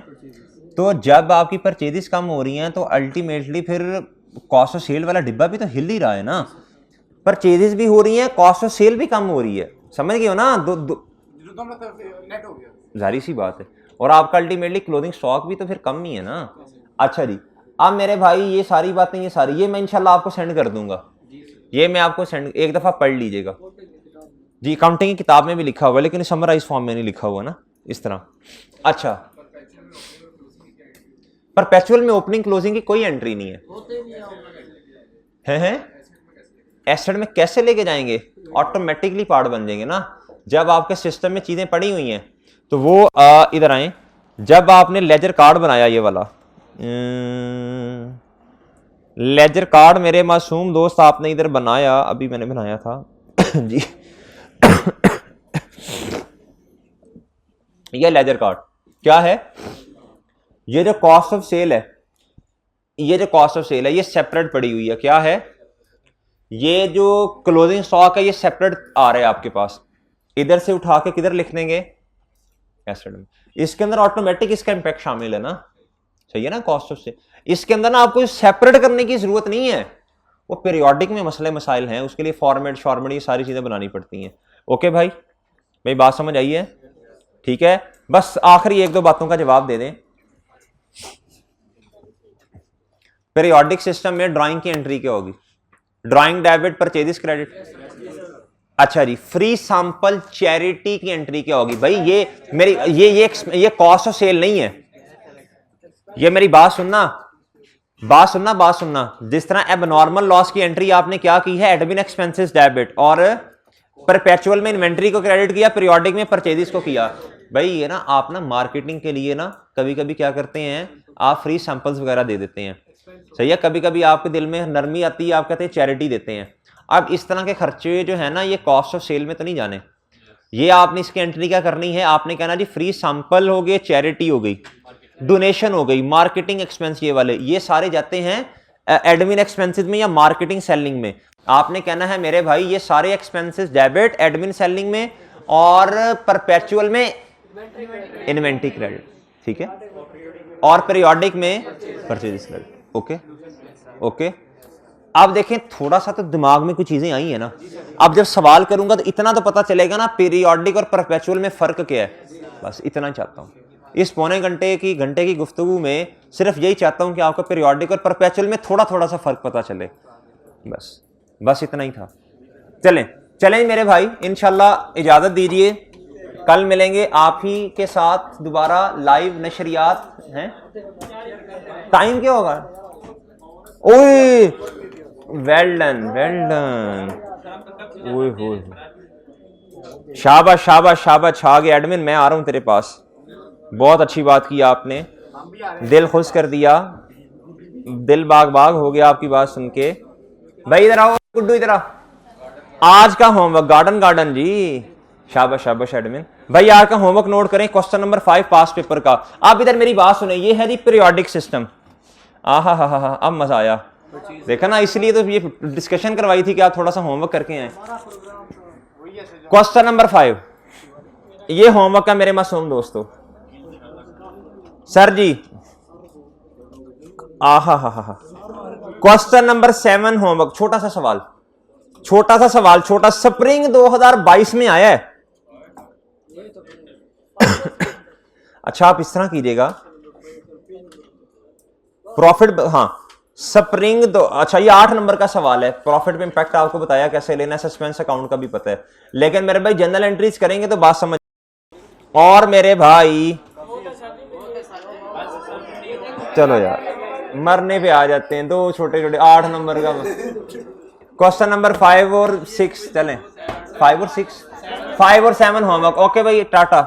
तो जब आपकी परचेजेस कम हो रही हैं तो अल्टीमेटली फिर कॉस्ट ऑफ सेल वाला डिब्बा भी तो हिल ही रहा है ना। परचेजेस भी हो रही हैं, कॉस्ट ऑफ सेल भी कम हो रही है, समझ गए हो ना। दो नेट हो गया, जारी सी बात है। और आपका अल्टीमेटली क्लोजिंग स्टॉक भी तो फिर कम ही है ना। अच्छा जी, अब मेरे भाई ये सारी बातें, ये मैं इंशाल्लाह आपको सेंड कर दूंगा। ये मैं आपको सेंड, एक दफा पढ़ लीजिएगा जी। अकाउंटिंग की किताब में भी लिखा हुआ है, लेकिन समराइज फॉर्म में नहीं लिखा हुआ ना, इस तरह। अच्छा, परपेचुअल में ओपनिंग क्लोजिंग की कोई एंट्री नहीं है। एसेट में कैसे लेके जाएंगे, ऑटोमेटिकली पार्ट बन जाएंगे ना। जब आपके सिस्टम में चीजें पड़ी हुई हैं तो वो इधर आए, जब आपने लेजर कार्ड बनाया, ये वाला लेजर कार्ड मेरे मासूम दोस्त आपने इधर बनाया, अभी मैंने बनाया था जी ये लेजर कार्ड क्या है, ये जो कॉस्ट ऑफ सेल है, ये सेपरेट पड़ी हुई है। क्या है, ये जो क्लोजिंग स्टॉक है ये सेपरेट आ रहा है आपके पास, इधर से उठा के किधर लिख देंगे, एसेट में। इसके अंदर ऑटोमेटिक इसका इंपैक्ट शामिल है ना, सही है ना, कॉस्ट ऑफ सेल। इसके अंदर ना आपको सेपरेट करने की जरूरत नहीं है, वो पीरियोडिक में मसले मसाइल हैं, उसके लिए फॉर्मेट ये सारी चीजें बनानी पड़ती हैं। ओके भाई, मेरी बात समझ आई है? ठीक है, बस आखिरी एक दो बातों का जवाब दे दें। पीरियोडिक सिस्टम में ड्राइंग की एंट्री क्या होगी, ड्राइंग डेबिट परचेजेस क्रेडिट। अच्छा जी, फ्री सैंपल चैरिटी की एंट्री क्या होगी भाई, ये मेरी ये कॉस्ट ऑफ सेल नहीं है। ये मेरी बात सुनना, जिस तरह एबनॉर्मल लॉस की एंट्री आपने क्या की है, एडमिन एक्सपेंसेस डेबिट, और परपेचुअल में इन्वेंट्री को क्रेडिट किया, पीरियोडिक में परचेजेस को किया। भाई ये ना आप ना मार्केटिंग के लिए ना कभी कभी क्या करते हैं, आप फ्री सैंपल्स वगैरह दे देते हैं, सही है। कभी कभी आपके दिल में नरमी आती है, आप कहते हैं चैरिटी देते हैं। अब इस तरह के खर्चे जो है ना, ये कॉस्ट ऑफ सेल में तो नहीं जाने। ये आपने इसकी एंट्री क्या करनी है, आपने कहना जी फ्री सैंपल हो गए, चैरिटी हो गई, डोनेशन हो गई, मार्केटिंग एक्सपेंस, ये वाले ये सारे जाते हैं एडमिन एक्सपेंसेस में या मार्केटिंग सेलिंग में। आपने कहना है मेरे भाई ये सारे एक्सपेंसेस डेबिट एडमिन सेलिंग में, और परपेचुअल में इन्वेंट्री क्रेडिट, ठीक है, और पीरियोडिक में परचेज क्रेडिट। ओके। अब देखें, थोड़ा सा तो दिमाग में कुछ चीजें आई है ना। अब जब सवाल करूंगा तो इतना तो पता चलेगा ना पीरियोडिक और परपेचुअल में फर्क क्या है, बस इतना चाहता हूं। इस पौने घंटे की गुफ्तगू में सिर्फ यही चाहता हूं कि आपको पीरियोडिक और परपेचुअल में थोड़ा सा फर्क पता चले, बस इतना ही था। चलें मेरे भाई, इंशाल्लाह इजाजत दीजिए, कल मिलेंगे आप ही के साथ दोबारा लाइव नशरियात हैं। टाइम क्या होगा, ओए वेल डन, शाबाश छा गया एडमिन, मैं आ रहा हूं तेरे पास। बहुत अच्छी बात की आपने, दिल खुश कर दिया, दिल बाग हो गया आपकी बात सुन के। भाई इधर आओ गुड्डू, इधर आओ, आज का होमवर्क गार्डन जी, शाबाश एडमिन। भाई आज का होमवर्क नोट करें, क्वेश्चन नंबर 5 पास पेपर का। आप इधर मेरी बात सुने, ये है जी पीरियोडिक सिस्टम। आहा, अब मजा आया। देखा ना, इसलिए तो ये डिस्कशन करवाई थी कि आप थोड़ा सा होमवर्क करके आए। वही है सर। क्वेश्चन नंबर 5, ये होमवर्क का मेरे मासूम दोस्तों। सर जी, आहा हा हा। क्वेश्चन नंबर 7 होमवर्क, छोटा सा सवाल, छोटा स्प्रिंग 2022 में आया है। अच्छा, आप इस तरह कीजिएगा, प्रॉफिट, हाँ स्प्रिंग दो, अच्छा ये 8 नंबर का सवाल है। प्रॉफिट पे इंपैक्ट आपको बताया कैसे लेना है, सस्पेंस अकाउंट का भी पता है, लेकिन मेरे भाई जनरल एंट्रीज करेंगे तो बात समझ। और मेरे भाई चलो यार, मरने पे आ जाते हैं, 2 छोटे 8 नंबर का। क्वेश्चन नंबर 5 और 6 चलें, 5 और 7 होमवर्क। ओके भाई, टाटा।